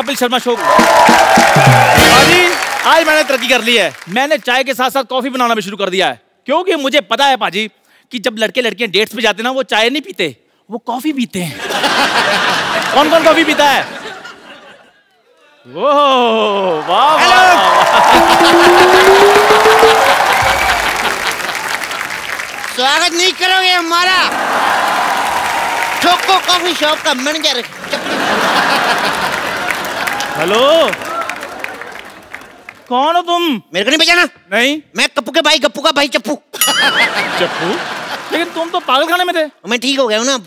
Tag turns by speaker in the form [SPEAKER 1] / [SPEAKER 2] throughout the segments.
[SPEAKER 1] Kapil Sharma show. पाजी आज मैंने तरक्की कर ली है, मैंने चाय के साथ साथ कॉफी बनाना भी शुरू कर दिया है, क्योंकि मुझे पता है पाजी कि जब लड़के लड़कियां डेट्स पे जाते हैं ना, वो चाय नहीं पीते, वो कॉफी पीते हैं। कौन कौन कॉफी पीता है? वाह वाह।
[SPEAKER 2] स्वागत नहीं करोगे हमारा? चोको कॉफी शॉप का मैनेजर।
[SPEAKER 1] हेलो, कौन हो तुम?
[SPEAKER 2] मेरे को नहीं पहचाना?
[SPEAKER 1] नहीं,
[SPEAKER 2] मैं कप्पू के भाई, गप्पू का भाई चप्पू।
[SPEAKER 1] चप्पू? लेकिन तुम तो पागलखाने में थे।
[SPEAKER 2] मैं ठीक हो गया हूँ ना अब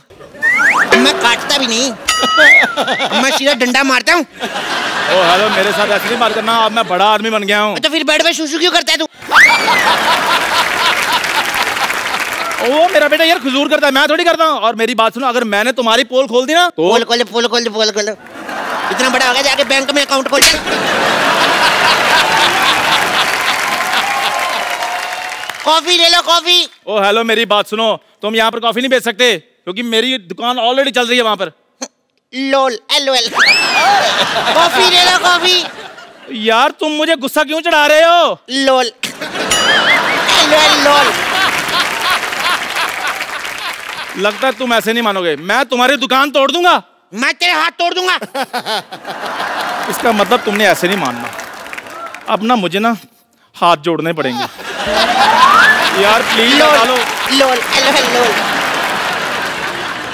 [SPEAKER 2] मैं काटता भी नहीं। मैं सीधा डंडा मारता हूँ।
[SPEAKER 1] ओ हेलो, मेरे साथ ऐसे नहीं बात करना, अब मैं बड़ा आदमी बन गया हूँ।
[SPEAKER 2] तो फिर बेड पे शूशू क्यों करता है तू?
[SPEAKER 1] ओ मेरा बेटा यार खुजूर करता है, मैं थोड़ी करता हूँ। और मेरी बात सुनो, अगर मैंने तुम्हारी पोल खोल दी ना तो
[SPEAKER 2] पोल खोल इतना बड़ा हो गया, जाके बैंक में अकाउंट खोल। कॉफी ले लो, कॉफी।
[SPEAKER 1] ओ हेलो, मेरी बात सुनो, तुम यहाँ पर कॉफी नहीं बेच सकते, क्योंकि मेरी दुकान ऑलरेडी चल रही है वहाँ पर।
[SPEAKER 2] लोल LOL। कॉफी ले लो, कॉफी।
[SPEAKER 1] यार तुम मुझे गुस्सा क्यों चढ़ा रहे हो?
[SPEAKER 2] लोल LOL।
[SPEAKER 1] लगता है तुम ऐसे नहीं मानोगे, मैं तुम्हारी दुकान तोड़ दूंगा।
[SPEAKER 2] मैं तेरे हाथ तोड़ दूंगा।
[SPEAKER 1] इसका मतलब तुमने ऐसे नहीं मानना। अब ना मुझे ना हाथ जोड़ने पड़ेंगे। यार प्लीज
[SPEAKER 2] लोल LOL।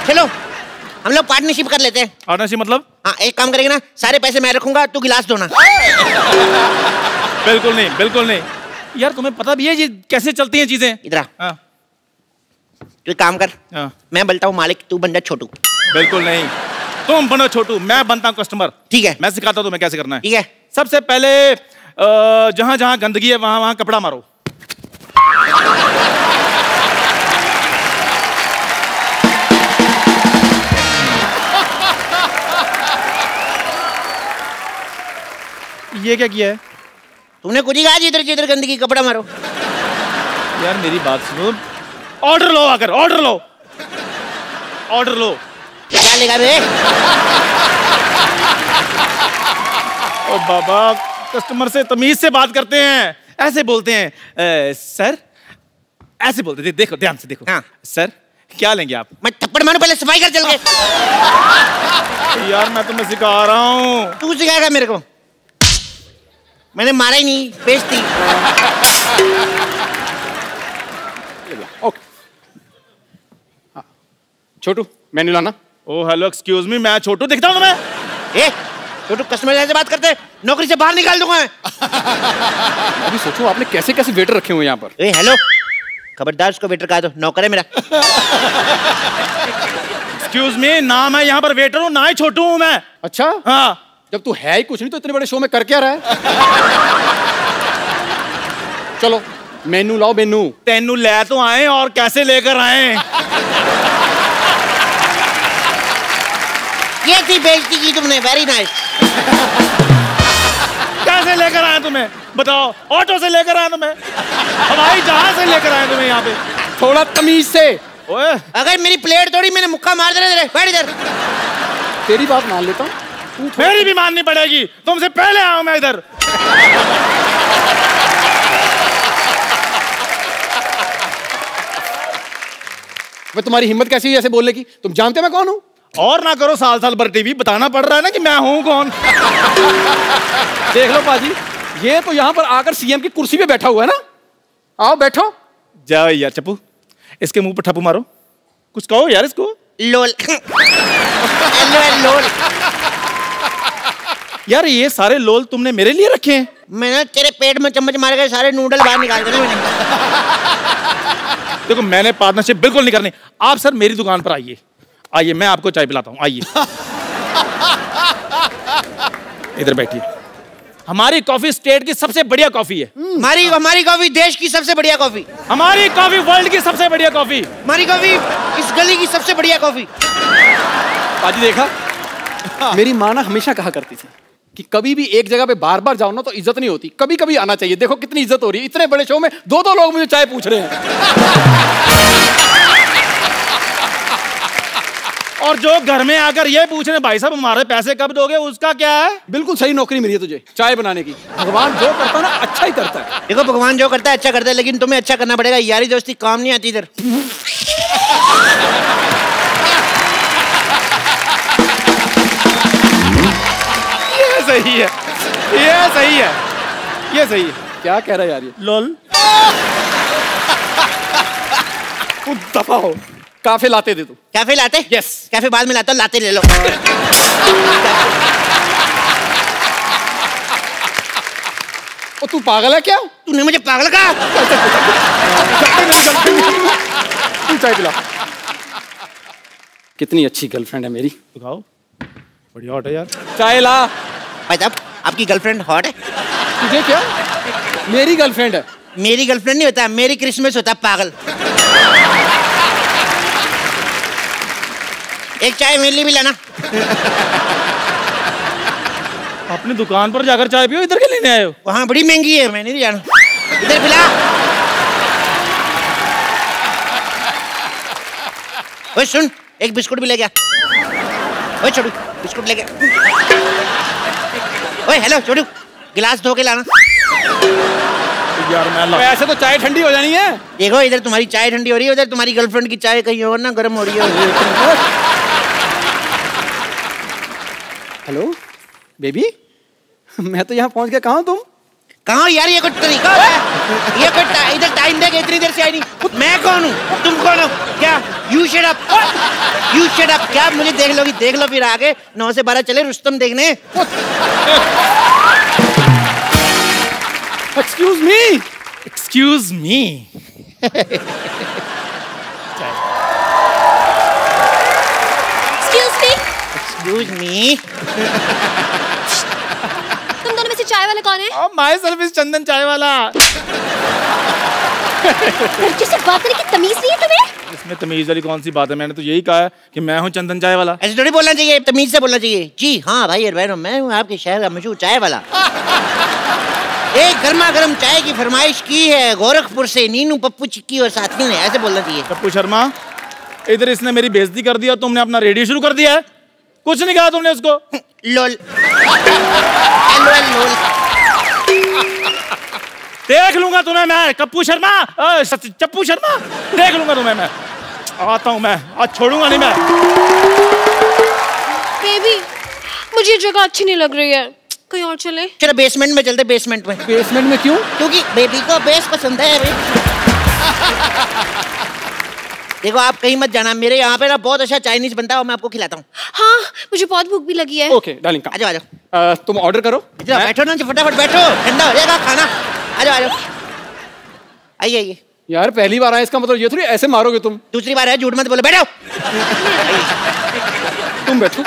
[SPEAKER 2] चलो हम लोग पार्टनरशिप कर लेते हैं।
[SPEAKER 1] पार्टनरशिप मतलब?
[SPEAKER 2] हाँ, एक काम करेंगे ना, सारे पैसे मैं रखूंगा, तू गिलास धोना।
[SPEAKER 1] बिल्कुल नहीं, बिल्कुल नहीं। यार तुम्हें पता भी है ये कैसे चलती हैं चीजें?
[SPEAKER 2] इधर
[SPEAKER 1] हाँ।
[SPEAKER 2] तू काम कर।
[SPEAKER 1] हाँ।
[SPEAKER 2] मैं बनता हूँ मालिक, तू बन जा छोटू।
[SPEAKER 1] बिल्कुल नहीं, तुम बनो छोटू, मैं बनता हूँ कस्टमर।
[SPEAKER 2] ठीक है,
[SPEAKER 1] मैं सिखाता हूँ तुम्हें कैसे करना है।
[SPEAKER 2] ठीक है।
[SPEAKER 1] सबसे पहले जहां जहां गंदगी है वहां वहां कपड़ा मारो। ये क्या किया है?
[SPEAKER 2] तुमने कुछ ही कहा, जिधर जिधर गंदगी कपड़ा मारो।
[SPEAKER 1] यार मेरी बात सुनो, ऑर्डर लो, आकर ऑर्डर लो, ऑर्डर लो।
[SPEAKER 2] क्या लेगा बे?
[SPEAKER 1] ओ बाबा, कस्टमर से तमीज से बात करते हैं, ऐसे बोलते हैं सर, ऐसे बोलते थे। देखो ध्यान से देखो।
[SPEAKER 2] हाँ।
[SPEAKER 1] सर क्या लेंगे आप?
[SPEAKER 2] मैं थप्पड़ मारूं, पहले सफाई कर चल के।
[SPEAKER 1] यार मैं तुम्हें सिखा रहा हूँ।
[SPEAKER 2] तू सिखाएगा मेरे को? मैंने मारा ही नहीं, बेइज्जती।
[SPEAKER 3] ओके छोटू, मेन्यू लाना।
[SPEAKER 1] ओ हेलो, एक्सक्यूज मी, मैं छोटू दिखता हूँ तुम्हें?
[SPEAKER 2] ए छोटू, कस्टमर से बात करते, नौकरी से बाहर निकाल दूंगा मैं।
[SPEAKER 3] अभी सोचो आपने कैसे कैसे वेटर रखे हुए यहाँ पर।
[SPEAKER 2] ए हेलो, खबरदार उसको वेटर कहा तो, नौकर है मेरा।
[SPEAKER 1] एक्सक्यूज मी, ना मैं यहाँ पर वेटर हूँ, ना ही छोटू हूँ मैं।
[SPEAKER 3] अच्छा
[SPEAKER 1] हाँ।
[SPEAKER 3] जब तू है ही कुछ नहीं तो इतने बड़े शो में कर क्या रहा है? चलो मेनू लाओ, मेनू।
[SPEAKER 1] तेनू ले तो आए, और कैसे लेकर आए?
[SPEAKER 2] ये थी बेइज्जती की तुमने, वेरी नाइस।
[SPEAKER 1] कैसे लेकर आए तुम्हें बताओ? ऑटो से लेकर आए तुम्हें? हवाई जहाज से लेकर आए तुम्हें यहाँ पे?
[SPEAKER 3] थोड़ा तमीज से।
[SPEAKER 1] ओए
[SPEAKER 2] अगर मेरी प्लेट तोड़ी, मैंने मुक्का मार देना तेरे। बैठ इधर।
[SPEAKER 3] तेरी बात मान लेता हूँ,
[SPEAKER 1] मेरी भी माननी पड़ेगी, तुमसे पहले आऊं मैं इधर।
[SPEAKER 3] मैं तुम्हारी हिम्मत कैसी हुई ऐसे बोलने की? तुम जानते मैं कौन हूँ?
[SPEAKER 1] और ना करो साल साल भर टीवी, बताना पड़ रहा है ना कि मैं हूं कौन।
[SPEAKER 3] देख लो पाजी, ये तो यहाँ पर आकर सीएम की कुर्सी पे बैठा हुआ है ना। आओ बैठो।
[SPEAKER 1] जाओ यार चप्पू, इसके मुंह पर ठप्पू मारो, कुछ कहो यार इसको।
[SPEAKER 2] लोल लोल।
[SPEAKER 1] यार ये सारे लोल तुमने मेरे लिए रखे हैं?
[SPEAKER 2] मैंने तेरे पेट में चम्मच मार के सारे नूडल बाहर निकाल देने मैंने।
[SPEAKER 1] देखो मैंने पार्टनरशिप बिल्कुल नहीं करनी। आप सर मेरी दुकान पर आइए, आइए मैं आपको चाय पिलाता हूँ, आइए। इधर बैठिए। हमारी कॉफी स्टेट की सबसे बढ़िया कॉफी है।
[SPEAKER 2] हमारी कॉफी देश की सबसे बढ़िया कॉफी।
[SPEAKER 1] हमारी कॉफी वर्ल्ड की सबसे बढ़िया कॉफी।
[SPEAKER 2] हमारी कॉफी इस गली की सबसे बढ़िया कॉफी।
[SPEAKER 3] पाजी देखा, मेरी माँ ना हमेशा कहा करती थी कि कभी भी एक जगह पे बार बार जाओ ना तो इज्जत नहीं होती, कभी कभी आना चाहिए। देखो कितनी इज्जत हो रही है, इतने बड़े शो में दो दो लोग मुझे चाय पूछ रहे हैं।
[SPEAKER 1] और जो घर में आकर ये पूछने भाई साहब हमारे पैसे कब दोगे, उसका क्या है?
[SPEAKER 3] बिल्कुल सही नौकरी मिली है तुझे चाय बनाने की। भगवान जो करता है ना अच्छा ही करता है।
[SPEAKER 2] देखो भगवान जो करता है अच्छा करता है, लेकिन तुम्हें अच्छा करना पड़ेगा। यारी दोस्ती काम नहीं आती इधर।
[SPEAKER 1] ये सही है, ये सही है, ये सही है।
[SPEAKER 3] क्या कह रहा है यार ये?
[SPEAKER 1] लोल।
[SPEAKER 3] दफा हो। काफे लाते दे तू।
[SPEAKER 2] कैफे लाते?
[SPEAKER 3] यस।
[SPEAKER 2] कैफे बाद में लाता हूँ, लाते ले लो।
[SPEAKER 3] ओ तू पागल है क्या?
[SPEAKER 2] तूने मुझे पागल कहा?
[SPEAKER 3] तू चाय पिला। कितनी अच्छी गर्लफ्रेंड है मेरी।
[SPEAKER 1] दिखाओ, बढ़िया हॉट है यार।
[SPEAKER 3] चाय ला।
[SPEAKER 2] भाई साहब आपकी गर्लफ्रेंड हॉट है?
[SPEAKER 3] तुझे क्या? मेरी गर्लफ्रेंड है।
[SPEAKER 2] मेरी गर्लफ्रेंड नहीं होता, मेरी क्रिसमस होता है पागल। एक चाय मेरे लिए भी लाना।
[SPEAKER 1] अपनी दुकान पर जाकर चाय पियो, इधर के लेने आए हो?
[SPEAKER 2] वहाँ बड़ी महंगी है, मैं नहीं जाना। इधर पिला। ओए सुन, एक बिस्कुट भी ले गया। ओए छोटू, बिस्कुट ले गया। ओए हेलो छोटू, गिलास धो के लाना।
[SPEAKER 1] यार मैं
[SPEAKER 3] ऐसे तो चाय ठंडी हो जानी है।
[SPEAKER 2] देखो इधर तुम्हारी चाय ठंडी हो रही है, उधर तुम्हारी गर्लफ्रेंड की चाय कहीं और ना गर्म हो रही है।
[SPEAKER 3] हेलो बेबी, मैं तो यहाँ पहुँच गया। कहाँ हो तुम?
[SPEAKER 2] कहाँ यार, ये कोई तरीका होता है? ये कोई इधर टाइम देके इतनी देर से आई नहीं। मैं कौन हूँ, तुम कौन हो? क्या you shut up, you shut up. क्या मुझे देख लोगी? देख लो फिर आगे 9 से 12 चले रुस्तम देखने।
[SPEAKER 3] Excuse me.
[SPEAKER 1] Excuse me.
[SPEAKER 2] Excuse me.
[SPEAKER 4] तुम दोनों में से चाय वाला कौन है?
[SPEAKER 1] माय सेल्फ इज चंदन चाय वाला।
[SPEAKER 4] लड़की से बात करने की तमीज नहीं है तुम्हें?
[SPEAKER 1] इसमें तमीज वाली कौन सी बात है? मैंने तो यही कहा है कि मैं हूँ चंदन चाय वाला।
[SPEAKER 2] ऐसे थोड़ी बोलना चाहिए, तमीज से बोलना चाहिए। जी हाँ भाई अरबैन, मैं हूँ आपके शहर का मशहूर चाय वाला। एक गर्मा गर्म चाय की फरमाइश की है गोरखपुर से नीनू पप्पू चिक्की और साथियों ने, ऐसे बोलना चाहिए।
[SPEAKER 1] पप्पू शर्मा, इधर इसने मेरी बेइज्जती कर दिया, तुमने अपना रेडियो शुरू कर दिया है। कुछ नहीं कहा तुमने उसको।
[SPEAKER 2] लोल। लोल लोल।
[SPEAKER 1] देख लूंगा तुम्हें मैं, कप्पू शर्मा, चप्पू शर्मा, देख लूंगा तुम्हें मैं। आता हूँ मैं, आज छोड़ूंगा नहीं मैं।
[SPEAKER 4] बेबी, मुझे ये जगह अच्छी नहीं लग रही है, कहीं और चले?
[SPEAKER 2] चलो बेसमेंट में चलते। बेसमेंट में?
[SPEAKER 3] बेसमेंट में क्यों?
[SPEAKER 2] क्योंकि बेबी को बेस पसंद है। देखो आप कहीं मत जाना, मेरे यहाँ पे ना बहुत अच्छा चाइनीज बनता है और मैं आपको खिलाता हूँ।
[SPEAKER 4] हाँ, मुझे बहुत भूख भी लगी है।
[SPEAKER 3] ओके डार्लिंग,
[SPEAKER 2] आ जाओ आ जाओ।
[SPEAKER 3] तुम ऑर्डर करो।
[SPEAKER 2] बैठो ना, फटाफट बैठो, ठंडा हो जाएगा खाना। आ जाओ आ जाओ, आइए आइए।
[SPEAKER 3] यार पहली बार आया, इसका मतलब ये थोड़ी ऐसे मारोगे तुम।
[SPEAKER 2] दूसरी बार है, झूठ मत बोलो, बैठो।
[SPEAKER 3] तुम बैठो,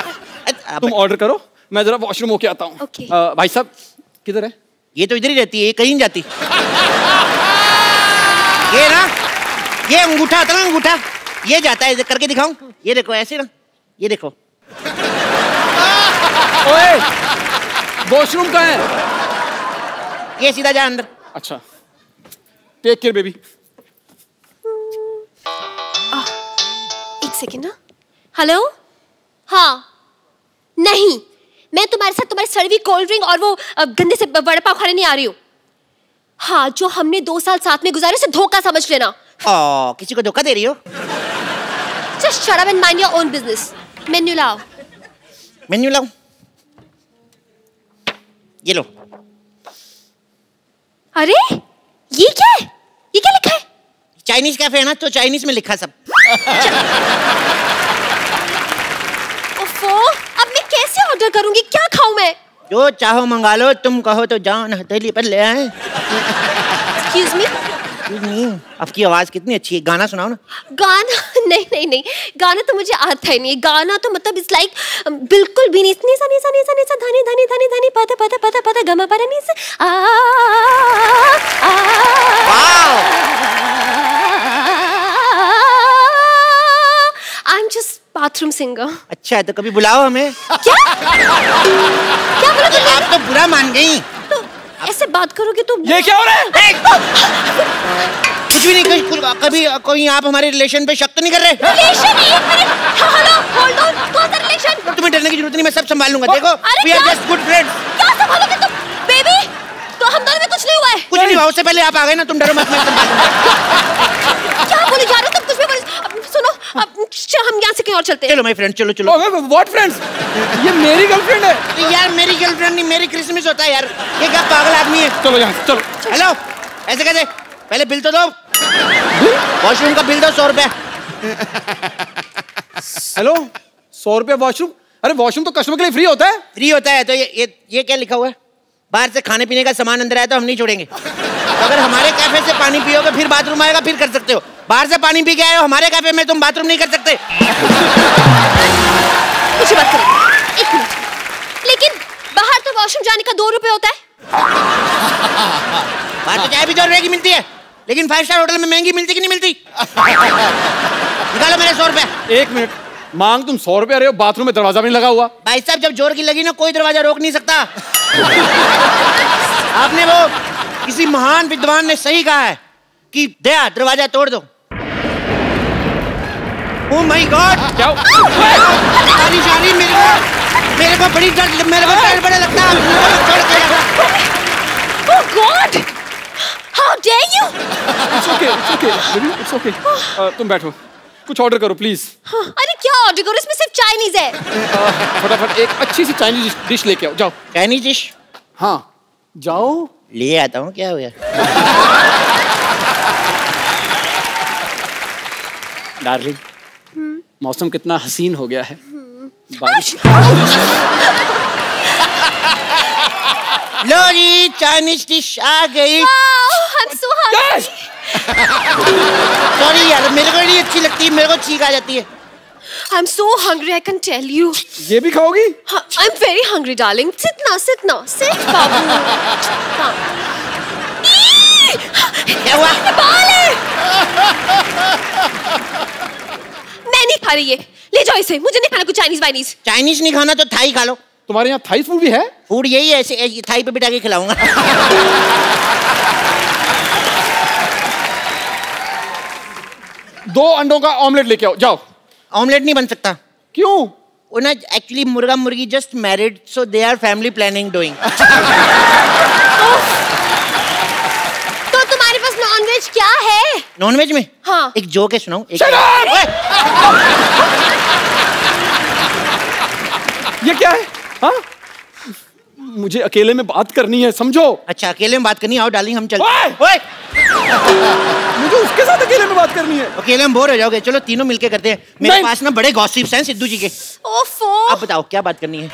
[SPEAKER 3] तुम ऑर्डर करो, मैं जरा वॉशरूम होके आता हूँ।
[SPEAKER 4] Okay.
[SPEAKER 3] भाई साहब किधर है?
[SPEAKER 2] ये तो इधर ही रहती है, कहीं नहीं जाती। ये ना, ये अंगूठा आता ना, अंगूठा ये जाता है। करके दिखाऊं? ये देखो ऐसे ना, ये देखो।
[SPEAKER 3] ओए, वॉशरूम कहाँ है?
[SPEAKER 2] ये सीधा जा अंदर।
[SPEAKER 3] अच्छा, टेक केयर बेबी।
[SPEAKER 4] एक सेकेंड ना। हेलो? हाँ, नहीं, मैं तुम्हारे साथ तुम्हारी सड़वी कोल्ड ड्रिंक और वो गंदे से वड़ा पाव खाने नहीं आ रही हूँ। हाँ, जो हमने 2 साल साथ में गुजारे उसे धोखा समझ लेना।
[SPEAKER 2] किसी को धोखा दे रही हो?
[SPEAKER 4] Just shut up and mind your own business. Menu लाओ।
[SPEAKER 2] मेन्यू लाओ, ये लो।
[SPEAKER 4] अरे ये क्या है? ये क्या लिखा है?
[SPEAKER 2] चाइनीज कैफे है ना, तो चाइनीज में लिखा सब।
[SPEAKER 4] ओफो, अब मैं कैसे ऑर्डर करूंगी? क्या खाऊं मैं?
[SPEAKER 2] जो चाहो मंगा लो, तुम कहो तो जान हथेली पर ले आए।
[SPEAKER 4] Excuse me?
[SPEAKER 2] आपकी आवाज कितनी अच्छी है, गाना सुनाओ ना।
[SPEAKER 4] गाना? नहीं नहीं नहीं, गाना तो मुझे आता ही नहीं। गाना तो मतलब इट्स लाइक बिल्कुल भी नहीं। नीसा नीसा नीसा नीसा धनी धनी धनी धनी पता पता पता पता गमा परा NISA I am just bathroom singer.
[SPEAKER 2] अच्छा है, तो कभी बुलाओ हमें।
[SPEAKER 4] क्या क्या बोला तुमने?
[SPEAKER 2] आप तो बुरा मान गई।
[SPEAKER 4] तो ऐसे बात करोगे तो
[SPEAKER 1] ये क्या हो रहा है?
[SPEAKER 2] कुछ भी नहीं, कभी कोई आप हमारे रिलेशन पे शक तो नहीं कर रहे?
[SPEAKER 4] रिलेशन? Hello, hold on.
[SPEAKER 2] करने की जरूरत नहीं, मैं सब संभाल लूंगा। देखो,
[SPEAKER 4] अरे
[SPEAKER 2] वी आर
[SPEAKER 4] क्या?
[SPEAKER 2] Just good friends.
[SPEAKER 4] क्या संभालोगे तुम? बेबी, तो हम दोनों में कुछ नहीं हुआ है।
[SPEAKER 2] कुछ नहीं हुआ, उससे पहले आप आ गए ना, तुम डरो मत, मैं संभाल लूंगा।
[SPEAKER 4] क्या बोले जा रहे हो तुम? कुछ भी बोले। सुनो, हम यहाँ से कहीं और चलते हैं।
[SPEAKER 2] चलो माय फ्रेंड, चलो चलो।
[SPEAKER 3] What friends? ये मेरी गर्लफ्रेंड है।
[SPEAKER 2] यार मेरी गर्लफ्रेंड नहीं, मेरी क्रिसमस होता है यार। ये क्या पागल आदमी है?
[SPEAKER 3] चलो यहाँ से, चलो।
[SPEAKER 2] हेलो, ऐसे कैसे? पहले बिल तो दो, वॉशरूम का बिल दो, 100 रुपया।
[SPEAKER 3] हेलो, 100 रुपया वॉशरूम? अरे वॉशरूम तो कस्टमर के लिए फ्री होता है।
[SPEAKER 2] फ्री होता है तो ये क्या लिखा हुआ है? बाहर से खाने पीने का सामान अंदर आया तो हम नहीं छोड़ेंगे। तो अगर हमारे कैफे से पानी पियोगे फिर बाथरूम आएगा, फिर कर सकते हो। बाहर से पानी पी के आए हो हमारे कैफे में, तुम बाथरूम नहीं कर सकते।
[SPEAKER 4] कुछ बात करें, 1 मिनट। लेकिन बाहर तो वॉशरूम जाने का 2 रुपए होता है।
[SPEAKER 2] बाहर तो चाय भी 2 रुपए की मिलती है, लेकिन 5 स्टार होटल में महंगी मिलती कि नहीं मिलती? निकालो मेरे 100 रुपया।
[SPEAKER 3] 1 मिनट, मांग तुम 100 रुपया रहे हो, बाथरूम में दरवाजा भी नहीं लगा हुआ।
[SPEAKER 2] भाई साहब, जब जोर की लगी ना, कोई दरवाजा रोक नहीं सकता। आपने वो किसी महान विद्वान ने सही कहा है कि दया दरवाजा तोड़ दो। ओह माय गॉड,
[SPEAKER 3] क्या?
[SPEAKER 2] बारिश आ रही, मेरे को बड़ी डर, मेरे को डर बड़ा लगता है।
[SPEAKER 4] Oh God! How dare you?
[SPEAKER 3] It's okay, it's okay, baby, it's okay. तुम बैठो, कुछ ऑर्डर करो प्लीज।
[SPEAKER 4] अरे क्या ऑर्डर करो? इसमें सिर्फ चाइनीज है।
[SPEAKER 3] फटाफट एक अच्छी सी चाइनीज डिश लेके आओ, जाओ।
[SPEAKER 2] Chinese dish?
[SPEAKER 3] हाँ, जाओ।
[SPEAKER 2] ले आता हूँ, क्या हो गया?
[SPEAKER 3] डार्लिंग, मौसम कितना हसीन हो गया है। बारिश।
[SPEAKER 2] लो जी, चाइनीज डिश आ गई।
[SPEAKER 4] Wow, I'm so hungry.
[SPEAKER 2] Sorry यार, मेरे को नहीं अच्छी लगती, मेरे को छींक आ जाती है।
[SPEAKER 4] I'm so hungry, I can tell you.
[SPEAKER 3] ये भी खाओगी?
[SPEAKER 4] I'm very hungry, darling. Sit now, sit, बाबू।
[SPEAKER 2] क्या हुआ?
[SPEAKER 4] बाल है। मैं नहीं खा रही ये, ले जाओ इसे। मुझे नहीं खाना कुछ चाइनीज वाइनीज।
[SPEAKER 2] चाइनीज नहीं खाना तो थाई खा लो।
[SPEAKER 3] तुम्हारे यहाँ थाई फूड भी है?
[SPEAKER 2] फूड यही है, ऐसे थाई पे बिठा के खिलाऊंगा।
[SPEAKER 3] दो अंडों का ऑमलेट लेके आओ, जाओ।
[SPEAKER 2] ऑमलेट नहीं बन सकता।
[SPEAKER 3] क्यों?
[SPEAKER 2] वो ना एक्चुअली मुर्गा मुर्गी just married, so they are family planning doing.
[SPEAKER 4] तो तुम्हारे पास नॉनवेज क्या है?
[SPEAKER 2] नॉनवेज में?
[SPEAKER 4] हाँ।
[SPEAKER 2] एक जोक है, सुनाऊं?
[SPEAKER 3] ये क्या है? हाँ? मुझे अकेले में बात करनी है, समझो।
[SPEAKER 2] अच्छा, अकेले में बात करनी है, आओ डार्लिंग हम चलते
[SPEAKER 3] ओए!
[SPEAKER 2] हैं। ओए!
[SPEAKER 3] मुझे उसके साथ अकेले में बात करनी है।
[SPEAKER 2] अकेले में बोर हो जाओगे, चलो तीनों मिलके करते हैं। मेरे
[SPEAKER 3] नहीं।
[SPEAKER 2] पास ना बड़े गॉसिप्स हैं सिद्धू जी के।
[SPEAKER 4] ओफो,
[SPEAKER 2] आप बताओ क्या बात करनी है?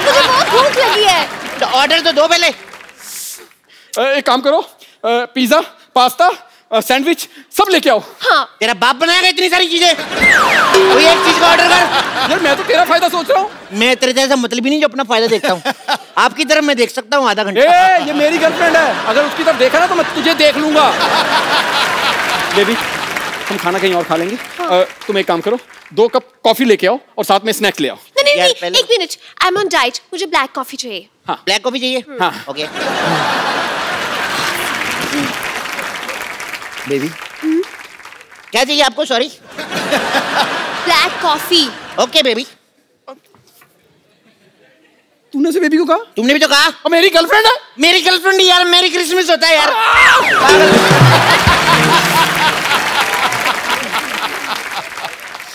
[SPEAKER 4] मुझे बहुत भूख लगी है।
[SPEAKER 2] तो ऑर्डर तो दो पहले।
[SPEAKER 3] एक काम करो, पिज्जा, पास्ता, सैंडविच सब लेके आओ।
[SPEAKER 4] हाँ।
[SPEAKER 2] तेरा बाप बनाएगा इतनी सारी चीजें? कोई एक चीज का ऑर्डर कर।
[SPEAKER 3] यार मैं तो तेरा फायदा सोच रहा हूँ।
[SPEAKER 2] मैं तेरे जैसा मतलब ही नहीं जो अपना फायदा देखता हूँ। आपकी तरफ मैं देख सकता हूँ आधा घंटा।
[SPEAKER 3] ये मेरी गर्लफ्रेंड है, अगर उसकी तरफ देखा ना तो मैं तुझे देख लूंगा। बेबी, हम खाना कहीं और खा लेंगे। तुम एक काम करो, 2 कप कॉफी लेके आओ और साथ में स्नैक्स ले आओ।
[SPEAKER 4] नहीं,
[SPEAKER 2] यार, पहले-
[SPEAKER 4] एक minute, I am on diet, मुझे ब्लैक कॉफी चाहिए।
[SPEAKER 3] हाँ।
[SPEAKER 2] ब्लैक कॉफी चाहिए?
[SPEAKER 3] हाँ।
[SPEAKER 2] ओके। बेबी, क्या चाहिए आपको? Sorry.
[SPEAKER 4] Black coffee.
[SPEAKER 2] Okay baby.
[SPEAKER 3] तूने से बेबी को कहा?
[SPEAKER 2] तुमने भी तो कहा।
[SPEAKER 3] और मेरी गर्लफ्रेंड है।
[SPEAKER 2] मेरी गर्लफ्रेंड यार, मेरी क्रिसमस होता है यार।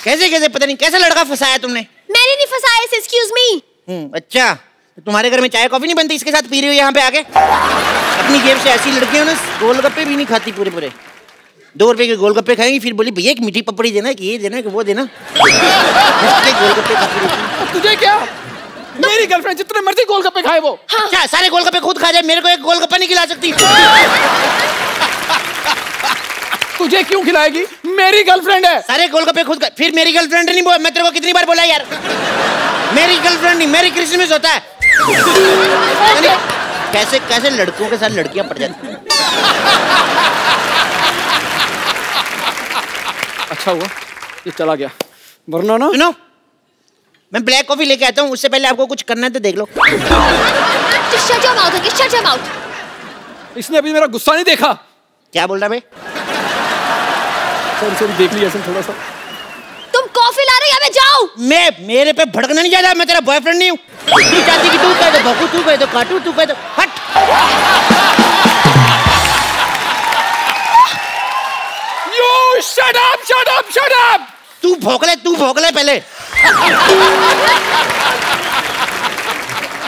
[SPEAKER 2] कैसे कैसे पता नहीं कैसे लड़का फंसाया तुमने?
[SPEAKER 4] मैंने नहीं फंसाया इसे, एक्सक्यूज मी।
[SPEAKER 2] अच्छा, तो तुम्हारे घर में चाय कॉफी नहीं बनती, इसके साथ पी रही हो यहाँ पे आके? अपनी जेब से ऐसी लड़कियां ना गोलगप्पे भी नहीं खाती पूरे पूरे। 2 रुपए के गोलगप्पे खाएंगी, फिर बोली भैया एक मीठी पपड़ी देना, कि ये देना कि वो देना। गोलगप्पे खाती रहती।
[SPEAKER 3] तुझे क्या? मेरी गर्लफ्रेंड जितने मर्जी गोलगप्पे खाए वो।
[SPEAKER 2] अच्छा, सारे गोलगप्पे खुद खा जाए, मेरे को एक गोलगप्पा नहीं खिला सकती?
[SPEAKER 3] तुझे क्यों खिलाएगी? मेरी गर्लफ्रेंड है।
[SPEAKER 2] सारे गोलगप्पे खुद खा, फिर मेरी गर्लफ्रेंड नहीं बोल। मैं तेरे को कितनी बार बोला यार, मेरी गर्लफ्रेंड नहीं, मेरी क्रिसमस होता है। कैसे कैसे लड़कों के साथ लड़कियां पड़ जाती हैं।
[SPEAKER 3] अच्छा हुआ ये चला गया, वरना ना।
[SPEAKER 2] सुनो, मैं ब्लैक कॉफी लेके आता हूँ, उससे पहले आपको कुछ करना है तो देख लो।
[SPEAKER 4] Just shut your mouth, okay? Shut your mouth.
[SPEAKER 3] इसने अभी मेरा गुस्सा नहीं देखा।
[SPEAKER 2] क्या बोल रहा भाई?
[SPEAKER 3] सॉरी देख लिया थोड़ा सा।
[SPEAKER 4] तुम कॉफी ला रहे हो या मैं पे जाओ।
[SPEAKER 2] मेरे पे भड़कना नहीं ज्यादा, मैं तेरा बॉयफ्रेंड नहीं हूँ। तू चाहती कि तू कह दो भोकू, तू कह दो काटू, तू कह दो हट।
[SPEAKER 3] You shut up, shut up, shut up!
[SPEAKER 2] तू भोंक ले पहले।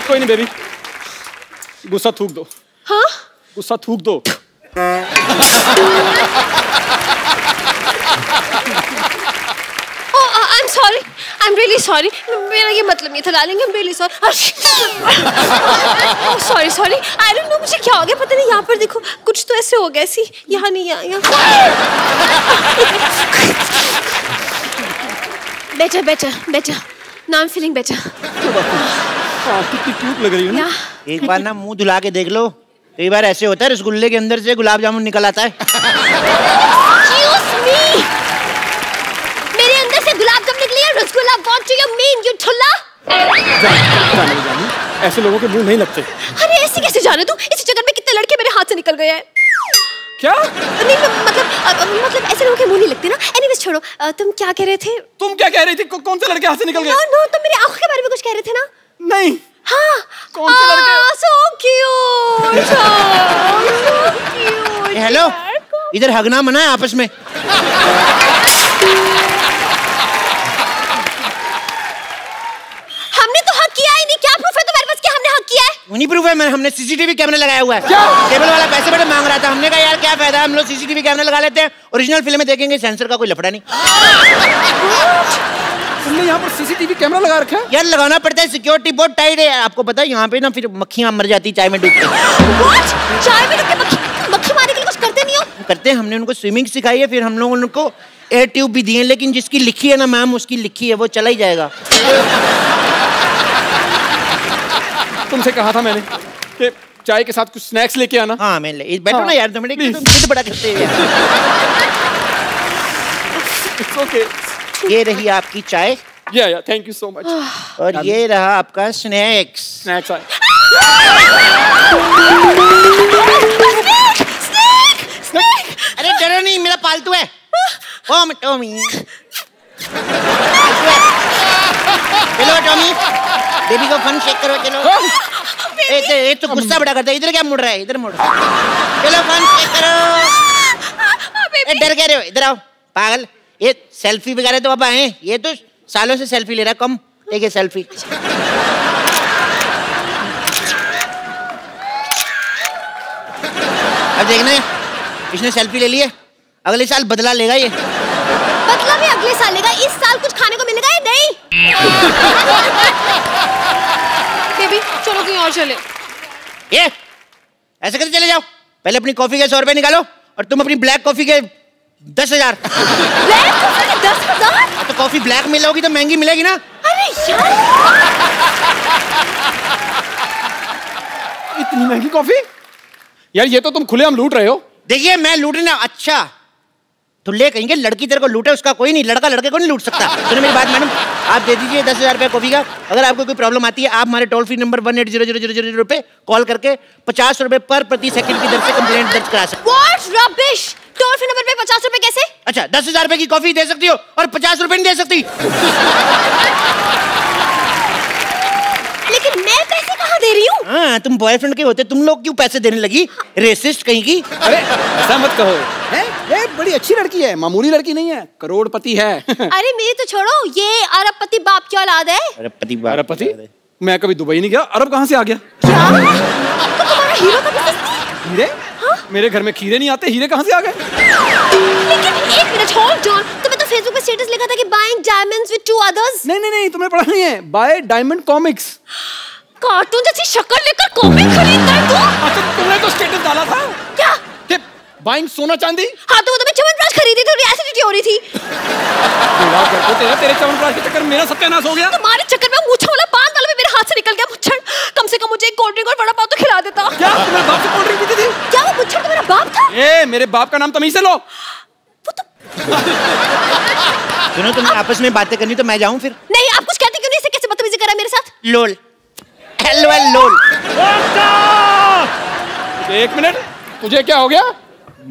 [SPEAKER 3] कोई नहीं बेबी, गुस्सा थूक दो।
[SPEAKER 4] हाँ?
[SPEAKER 3] गुस्सा थूक दो।
[SPEAKER 4] I'm sorry. I'm really sorry. मेरा ये मतलब नहीं था डालेंगे। I'm really sorry. Oh, sorry. I don't know मुझे क्या हो गया, पता नहीं। यहाँ पर देखो कुछ तो ऐसे हो गया सी। यहाँ नहीं, यहाँ। Better. Now I'm feeling better.
[SPEAKER 3] कितनी क्यूट लग रही है ना।
[SPEAKER 2] एक बार ना मुंह धुला के देख लो, कई बार ऐसे होता है रसगुल्ले के अंदर से गुलाब जामुन निकल आता है।
[SPEAKER 4] Excuse me. मेरे अंदर से गुलाब जामुन निकली है, rasgulla. What do you mean, you ठुल्ला?
[SPEAKER 3] जानी, ऐसे लोगों के मुंह नहीं लगते।
[SPEAKER 4] अरे ऐसे कैसे जाने तू? इस जगह में कितने लड़के मेरे हाथ से निकल गए हैं।
[SPEAKER 3] क्या?
[SPEAKER 4] नहीं मतलब ऐसे लोगों के मुंह नहीं लगते ना। Anyways छोड़ो, तुम क्या कह रहे थे?
[SPEAKER 3] तुम क्या कह रही थी? कौन से लड़के हाथ से निकल गए?
[SPEAKER 4] No, तुम मेरी आंखों के बारे में कुछ कह रहे थे ना?
[SPEAKER 3] नहीं।
[SPEAKER 4] हाँ।
[SPEAKER 3] कौन से लड़के?
[SPEAKER 4] So cute. So cute.
[SPEAKER 2] Hello, इधर हगना मना है आपस में।
[SPEAKER 4] हमने तो हक किया ही नहीं। क्या प्रूफ है तुम्हारे पास कि हमने हक किया है?
[SPEAKER 2] नहीं प्रूफ है, हमने सीसीटीवी कैमरा लगाया हुआ है।
[SPEAKER 3] क्या?
[SPEAKER 2] केबल वाला पैसे बड़े मांग रहा था, हमने कहा यार क्या फायदा, हम लोग सीसीटीवी कैमरा लगा लेते हैं, ओरिजिनल फिल्में देखेंगे, सेंसर का कोई लफड़ा नहीं।
[SPEAKER 3] तुमने यहाँ पर सीसीटीवी कैमरा लगा रखा है?
[SPEAKER 2] यार लगाना पड़ता है, सिक्योरिटी बहुत टाइट है। आपको पता है यहाँ पे ना फिर मक्खियाँ मर जाती चाय में डूब के।
[SPEAKER 4] What? चाय में डूब के मक्खी मारने के लिए कुछ करते नहीं हो?
[SPEAKER 2] करते हैं, हमने उनको स्विमिंग सिखाई है, फिर हम लोग उनको एयर ट्यूब भी दिए, लेकिन जिसकी लिखी है ना मैम, उसकी लिखी है, वो चला ही जाएगा।
[SPEAKER 3] तुमसे कहा था मैंने कि चाय के साथ कुछ स्नैक्स लेके आना।
[SPEAKER 2] हाँ मैं बैठो ना यार, तुम बड़ा करते हो यार।
[SPEAKER 3] It's okay.
[SPEAKER 2] ये रही आपकी चाय।
[SPEAKER 3] Yeah, thank you so much.
[SPEAKER 2] और ये रहा आपका स्नैक्स।
[SPEAKER 3] स्नैक्स आए।
[SPEAKER 2] अरे डरो नहीं, मेरा पालतू है। टॉमी। चलो टॉमी, बेबी को फन शेक करो, चलो। ए तो गुस्सा बड़ा करता है, इधर क्या मुड़ रहा है, इधर मुड़। चलो फन शेक करो। डर कह रहे हो, इधर आओ पागल। ये सेल्फी वगैरह तो अब आए, ये तो सालों से सेल्फी ले रहा है, कम देखिए सेल्फी। अब देखना है, इसने सेल्फी ले ली है, अगले साल बदला लेगा ये।
[SPEAKER 4] बदला भी अगले साल लेगा, इस साल कुछ खाने को मिलेगा या नहीं? बेबी चलो कहीं और चले।
[SPEAKER 2] ये ऐसे कैसे चले जाओ? पहले अपनी कॉफी के 100 रुपए निकालो, और तुम अपनी ब्लैक कॉफी के 10,000।
[SPEAKER 4] ब्लैक कॉफी के 10,000?
[SPEAKER 2] तो कॉफी ब्लैक मिलोगी तो महंगी मिलेगी ना।
[SPEAKER 4] अरे यार,
[SPEAKER 3] इतनी महंगी कॉफी? यार ये तो तुम खुलेआम लूट रहे हो।
[SPEAKER 2] देखिए मैं लूटना, अच्छा तो ले कहेंगे लड़की तेरे को लूटे, उसका कोई नहीं, लड़का लड़के को नहीं लूट सकता। सुनो मेरी बात मैडम, आप दे दीजिए 10,000 रुपये कॉफी का। अगर आपको कोई प्रॉब्लम आती है, आप हमारे टोल फ्री नंबर 180000 पे कॉल करके 50 रुपए पर प्रति सेकंड की दर से कंप्लेंट दर्ज करा सकते।
[SPEAKER 4] What rubbish! Toll free number पे 50 रुपए कैसे?
[SPEAKER 2] अच्छा 10,000 रुपए की कॉफी दे सकती हो और 50 रुपए नहीं दे सकती।
[SPEAKER 4] लेकिन मैं पैसे कहाँ दे रही हूँ?
[SPEAKER 2] हाँ तुम बॉयफ्रेंड के होते, तुम लोग क्यों पैसे देने लगी? रेसिस्ट कहीं की।
[SPEAKER 3] अरे ऐसा मत कहो, है ये बड़ी अच्छी लड़की है, मामूली लड़की नहीं है, करोड़पति है।
[SPEAKER 4] अरे मेरी तो छोड़ो, ये अरबपति बाप की औलाद है।
[SPEAKER 3] अरबपति? मैं कभी दुबई नहीं गया, अरब कहाँ से आ गया?
[SPEAKER 4] क्या? तो तुम्हारा हीरो का बिजनेस नहीं?
[SPEAKER 3] हीरे? हाँ? मेरे घर में खीरे नहीं आते, हीरे कहाँ से आ गए?
[SPEAKER 4] लेकिन एक मिनट, होल्ड ऑन। तुम्हें तो फेसबुक पे स्टेटस लिखा था कि बाइंग डायमंड्स विद 2 others।
[SPEAKER 3] नहीं, तुमने पढ़ा नहीं है, बाय डायमंड कॉमिक्स।
[SPEAKER 4] कार्टून जैसी शक्ल लेकर कॉमिक खरीदता है तू?
[SPEAKER 3] अच्छा तुमने तो स्टेटस डाला था।
[SPEAKER 4] क्या?
[SPEAKER 3] बाइंग सोना चांदी।
[SPEAKER 4] हाँ तो वो मैं च्यवनप्राश खरीदी थी, एसिडिटी हो रही थी।
[SPEAKER 3] तेरे च्यवनप्राश के चक्कर में मेरा सत्यानाश हो गया।
[SPEAKER 4] तुम्हारे चक्कर में मूछा वाला पान वाला भी मेरे हाथ से निकल गया। मुच्छड़, कम से कम मुझे एक कोल्ड ड्रिंक और वड़ा पाव तो खिला देता।
[SPEAKER 3] क्या तुम्हारे बाप से कोल्ड ड्रिंक पीती थी?
[SPEAKER 4] क्या वो मुच्छड़ तुम्हारा बाप था?
[SPEAKER 3] ए मेरे बाप का नाम तमीज से लो।
[SPEAKER 4] वो तो
[SPEAKER 2] सुनो तुम आपस में बातें करनी तो मैं जाऊं फिर?
[SPEAKER 4] नहीं, आप कुछ कहते क्यों नहीं? इसे कैसे बदतमीजी करा मेरे साथ?
[SPEAKER 2] लोल LOL।
[SPEAKER 3] एक मिनट, तुझे क्या हो गया?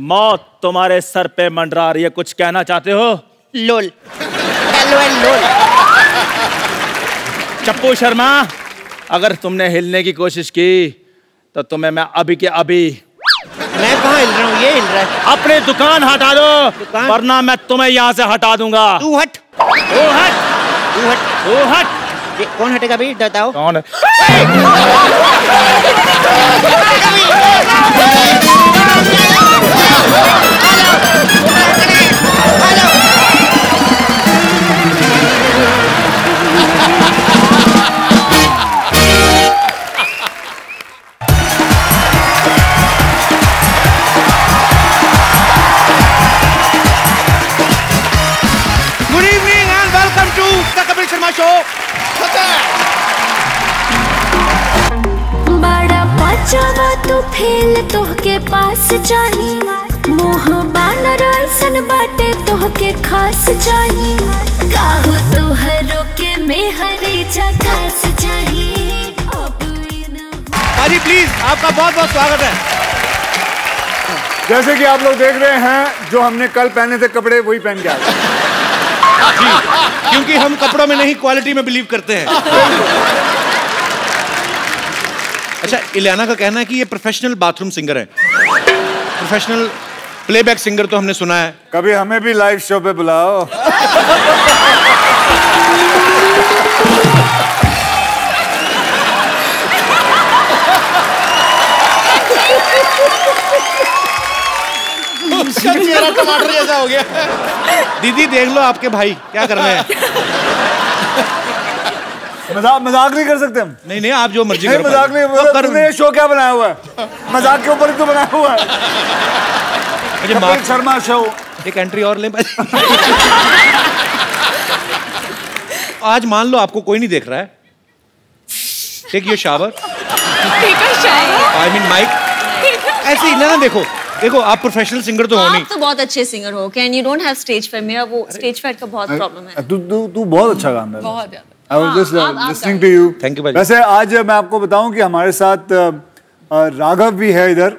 [SPEAKER 1] मौत तुम्हारे सर पे मंडरा रही है, कुछ कहना चाहते हो?
[SPEAKER 2] LOL।
[SPEAKER 1] चप्पू शर्मा, अगर तुमने हिलने की कोशिश की तो तुम्हें मैं अभी के अभी।
[SPEAKER 2] मैं कहाँ हिल रहा हूँ, ये हिल रहा है।
[SPEAKER 1] अपनी दुकान हटा दो, वरना मैं तुम्हें यहाँ से हटा दूंगा।
[SPEAKER 2] तू हट,
[SPEAKER 1] तू हट,
[SPEAKER 2] तू हट,
[SPEAKER 1] तू हट।
[SPEAKER 2] ये कौन हटेगा भाई, बताओ।
[SPEAKER 1] कौन है?
[SPEAKER 2] Good evening and welcome to the Kapil Sharma show.
[SPEAKER 5] बड़ा बचावा तू फेल तोहके पास जाही, मोह बानर ऐसन बाटे तोहके खास जाही, काहो तोहरो के मेहरी झकास जाही।
[SPEAKER 2] पाजी प्लीज, आपका बहुत बहुत स्वागत है।
[SPEAKER 6] जैसे कि आप लोग देख रहे हैं, जो हमने कल पहने थे कपड़े वही पहन के आए।
[SPEAKER 2] क्योंकि हम कपड़ों में नहीं क्वालिटी में बिलीव करते हैं। अच्छा, इलियाना का कहना है कि ये प्रोफेशनल बाथरूम सिंगर है। प्रोफेशनल प्लेबैक सिंगर तो हमने सुना है।
[SPEAKER 6] कभी हमें भी लाइव शो पे बुलाओ।
[SPEAKER 2] चेहरा टमाटर जैसा हो गया। दीदी देख लो आपके भाई क्या कर रहे हैं।
[SPEAKER 6] मजाक नहीं कर सकते हम।
[SPEAKER 2] नहीं नहीं, आप जो मर्जी
[SPEAKER 6] नहीं,
[SPEAKER 2] करो।
[SPEAKER 6] मजाक नहीं। तुमने ये शो क्या बनाया हुआ है? मजाक के ऊपर ही तो बनाया हुआ है।
[SPEAKER 2] मुझे
[SPEAKER 6] कपिल शर्मा शो।
[SPEAKER 2] एक एंट्री और ले। आज मान लो आपको कोई नहीं देख रहा है, take your shower. I mean mike. ऐसे ही ना देखो, देखो आप प्रोफेशनल सिंगर तो हो नहीं।
[SPEAKER 7] आप तो बहुत अच्छे सिंगर हो, can you don't have stage fair. मेरा वो स्टेज फेयर का बहुत प्रॉब्लम है।
[SPEAKER 6] तू बहुत अच्छा गाना है।
[SPEAKER 7] बहुत ज्यादा।
[SPEAKER 6] I was just listening to you.
[SPEAKER 2] Thank you भाई।
[SPEAKER 6] वैसे आज मैं आपको बताऊं कि हमारे साथ राघव भी है इधर,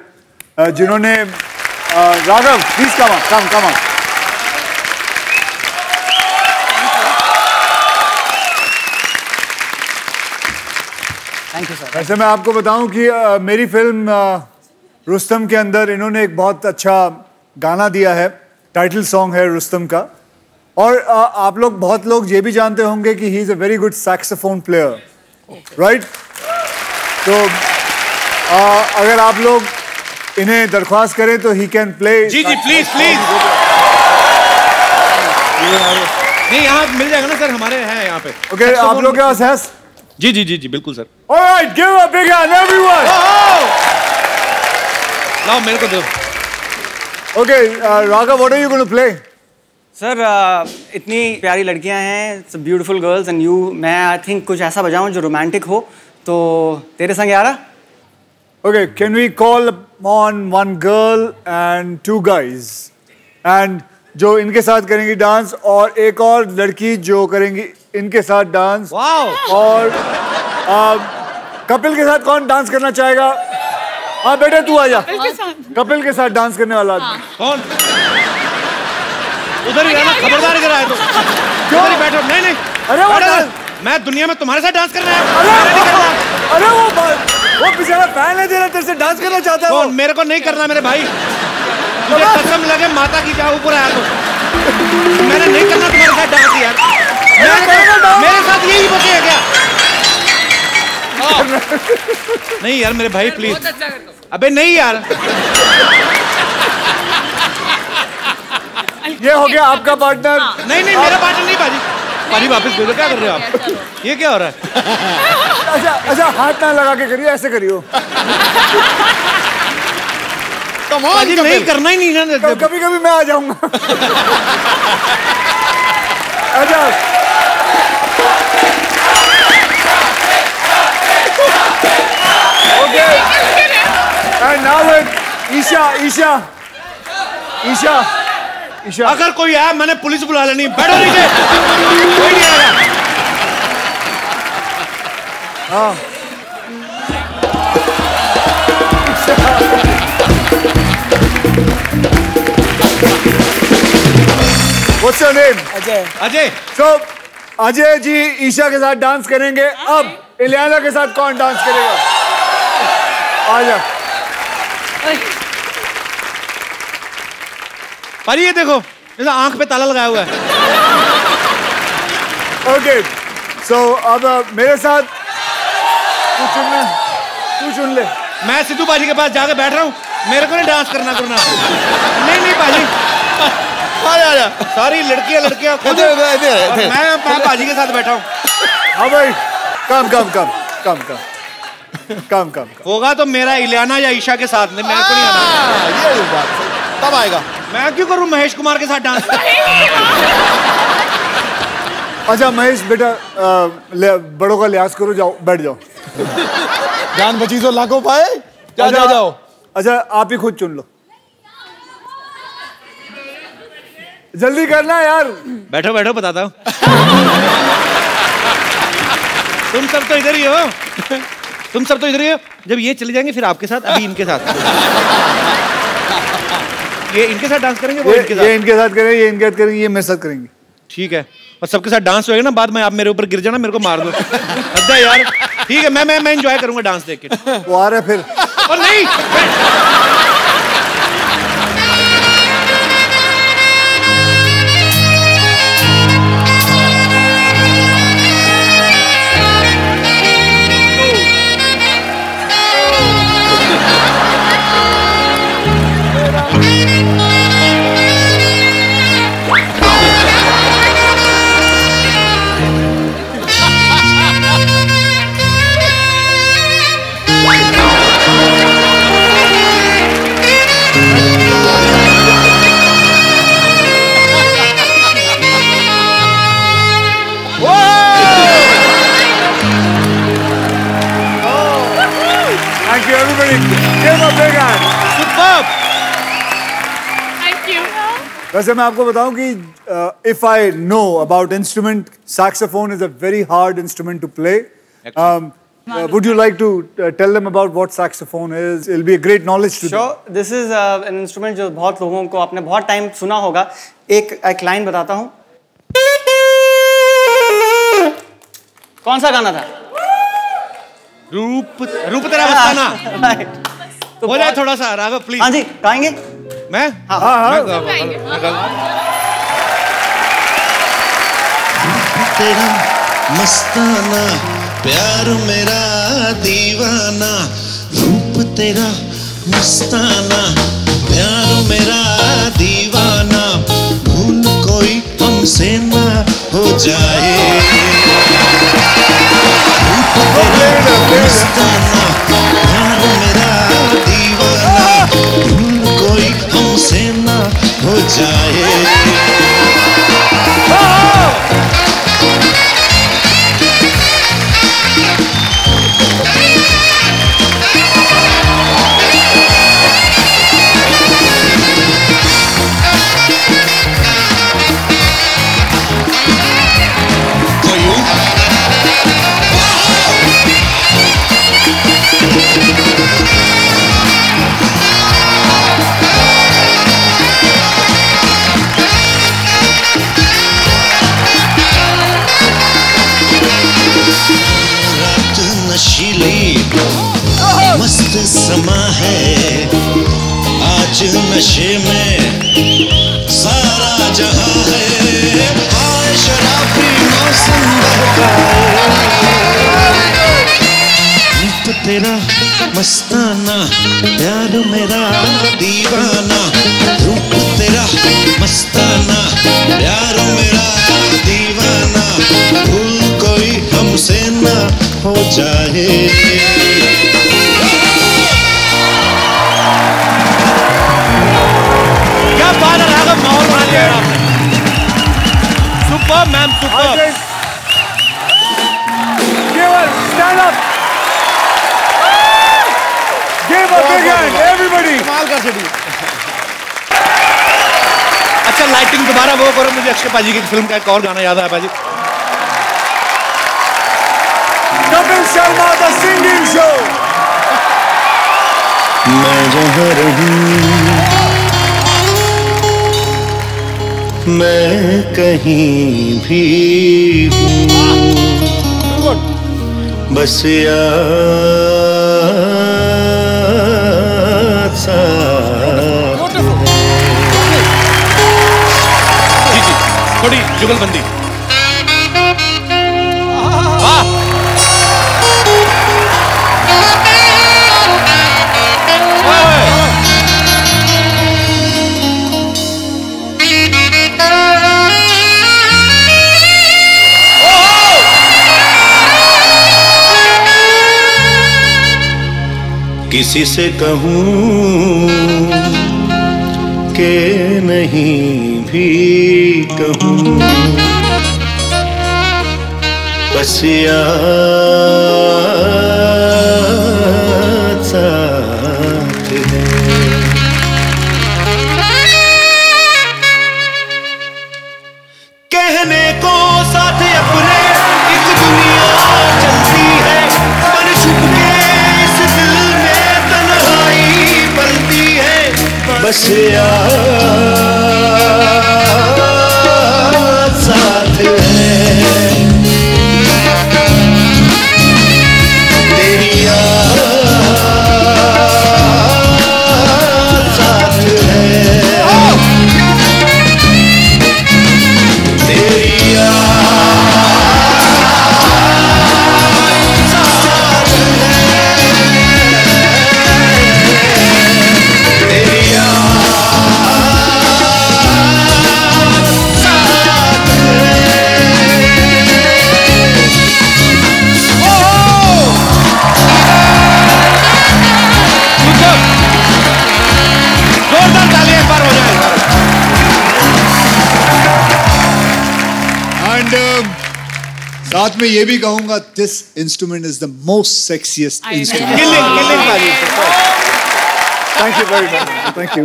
[SPEAKER 6] जिन्होंने Raghav please come on.
[SPEAKER 3] Thank you sir.
[SPEAKER 6] वैसे मैं आपको बताऊं कि मेरी फिल्म रुस्तम के अंदर इन्होंने एक बहुत अच्छा गाना दिया है, टाइटल सॉन्ग है रुस्तम का। और आप लोग, बहुत लोग ये भी जानते होंगे कि he is a very good saxophone player, right? तो अगर आप लोग इन्हें दरख्वास्त करें तो ही कैन प्ले।
[SPEAKER 2] जी जी प्लीज प्लीज। नहीं, यहाँ मिल जाएगा ना सर, हमारे हैं यहाँ पे।
[SPEAKER 6] ओके, आप लोग के पास है?
[SPEAKER 2] जी जी जी जी बिल्कुल sir.
[SPEAKER 6] Alright, give a big hand everyone.
[SPEAKER 2] लाओ मेरे को दो।
[SPEAKER 6] Okay Raghav, what are you going to play?
[SPEAKER 8] Sir इतनी प्यारी लड़कियां हैं, ब्यूटीफुल गर्ल्स एंड यू, मैं आई थिंक कुछ ऐसा बजाऊं जो रोमांटिक हो, तो तेरे संग यारा।
[SPEAKER 6] Okay, can we call on one girl and two guys, and जो इनके साथ करेंगी डांस, और एक और लड़की जो करेंगी इनके साथ डांस।
[SPEAKER 2] वाओ।
[SPEAKER 6] और कपिल के साथ कौन डांस करना चाहेगा? हाँ बेटा तू आजा। कपिल के साथ डांस करने वाला आदमी
[SPEAKER 2] कौन? उधर ही रहना, खबरदार इधर आए तो। क्यों नहीं बैठो? नहीं नहीं,
[SPEAKER 6] अरे वो
[SPEAKER 2] मैं दुनिया में तुम्हारे साथ डांस करना है।
[SPEAKER 6] अरे वो बेचारा फैन है तेरा, तेरे से डांस करना चाहता है।
[SPEAKER 2] कौन? मेरे को नहीं करना मेरे भाई, मुझे कसम लगे माता की, जाओ ऊपर आया तो मैंने नहीं करना तुम्हारे साथ डांस यार। मेरे साथ यही बचे क्या? नहीं यार मेरे भाई प्लीज। अबे नहीं यार।
[SPEAKER 6] ये हो गया आपका पार्टनर।
[SPEAKER 2] नहीं नहीं, मेरा पार्टनर नहीं बाजी। पाजी वापस भेजो। क्या कर रहे हो आप? ये क्या हो रहा है?
[SPEAKER 6] अच्छा हाथ ना लगा के करिए, ऐसे करियो।
[SPEAKER 2] बाजी नहीं करना ही नहीं ना।
[SPEAKER 6] कभी कभी मैं आ जाऊंगा। अच्छा okay, and now with Isha.
[SPEAKER 2] अगर कोई आया मैंने पुलिस बुला लेनी। बैठो नीचे, कोई नहीं आएगा।
[SPEAKER 6] हाँ What's your name?
[SPEAKER 2] Ajay.
[SPEAKER 6] So Ajay ji Isha के साथ डांस करेंगे। अब इलियाना के साथ कौन डांस करेगा? आजा।
[SPEAKER 2] पाजी ये देखो, जैसा आंख पे ताला लगाया हुआ है।
[SPEAKER 6] ओके, सो अब मेरे साथ तू चुन ले।
[SPEAKER 2] मैं सिद्धू पाजी के पास जाके बैठ रहा हूँ, मेरे को नहीं डांस करना। नहीं पाजी, आजा। सारी लड़कियां खुद, मैं पाजी के साथ बैठा हूँ।
[SPEAKER 6] हाँ भाई, कम
[SPEAKER 2] होगा तो मेरा इलियाना या ईशा के साथ में, मैं को नहीं आना।
[SPEAKER 9] ये बात तब आएगा।
[SPEAKER 2] मैं क्यों करूँ महेश कुमार के साथ डांस?
[SPEAKER 6] अच्छा महेश बेटा, बड़ों का लिहाज करो, जाओ बैठ जाओ।
[SPEAKER 9] जान बची तो लाखों पाए। जाओ।
[SPEAKER 6] अच्छा आप ही खुद चुन लो, जल्दी करना यार।
[SPEAKER 2] बैठो बताता हूँ। तुम सब तो इधर ही हो। जब ये चले जाएंगे फिर आपके साथ, अभी इनके साथ। ये इनके साथ डांस करेंगे, वो इनके साथ।
[SPEAKER 6] ये इनके साथ करेंगे, ये इनके साथ करेंगे, ये मेरे साथ करेंगे।
[SPEAKER 2] ठीक है, और सबके साथ डांस होएगा ना, बाद में आप मेरे ऊपर गिर जाना, मेरे को मार दो। अद्दा यार, ठीक है, मैं एंजॉय करूंगा डांस देख के।
[SPEAKER 6] वो आ रहा है फिर।
[SPEAKER 2] और नहीं,
[SPEAKER 6] Thank you everybody. Give him a big hand.
[SPEAKER 2] Superb.
[SPEAKER 4] Thank you.
[SPEAKER 6] वैसे मैं आपको बताऊं कि if I know about instrument, saxophone is a very hard instrument to play. Would you like to tell them about what saxophone is? It'll be a great knowledge to them.
[SPEAKER 8] Sure, this is an instrument जो बहुत लोगों को आपने बहुत time सुना होगा। एक line बताता हूँ। कौन सा गाना था?
[SPEAKER 2] रूप तेरा मस्ताना। तो हो जाए थोड़ा सा राघव प्लीज।
[SPEAKER 8] हाँ जी, गाएंगे?
[SPEAKER 2] मैं?
[SPEAKER 6] हाँ।
[SPEAKER 10] तेरा मस्ताना, प्यार मेरा दीवाना, रूप तेरा मस्ताना, प्यार मेरा दीवाना, भूल कोई हमसे ना हो जाए। रूप तेरा मस्ताना, प्यार मेरा दीवाना, भूल कोई हमसे ना हो जाए। मस्त समा है आज नशे में सारा जहां है, आए शराबी मौसम रूप तेरा मस्ताना, प्यार मेरा दीवाना, रूप तेरा मस्ताना, प्यार मेरा दीवाना, भूल कोई हमसे ना हो जाए।
[SPEAKER 2] क्या बात है राघव, माहौल बना लिया आपने। Super ma'am, super.
[SPEAKER 6] Stand up. Give a big hand, everybody.
[SPEAKER 2] कमाल का सिटी। अच्छा लाइटिंग दोबारा वो करो, मुझे अक्षय पाजी की फिल्म का एक और गाना याद आया पाजी।
[SPEAKER 6] Kapil Sharma, the singing show.
[SPEAKER 10] मैं जहाँ रहूं मैं कहीं भी हूँ, बस याद साथ
[SPEAKER 1] जी जी, थोड़ी जुगलबंदी। वाह,
[SPEAKER 10] किसी से कहूँ के नहीं भी कहूँ, बस याद साथ है। कहने को साथ अपने एक दुनिया चलती है, पर छुप के इस दिल में तन्हाई पलती है, बस याद साथ है। तेरी याद साथ है, तेरी याद साथ है, तेरी
[SPEAKER 1] जोरदार ताली एक बार हो जाए।
[SPEAKER 6] एंड साथ में ये भी कहूंगा, this instrument is the most sexiest instrument.
[SPEAKER 1] Killing बाजी।
[SPEAKER 6] Thank you very much. Thank you.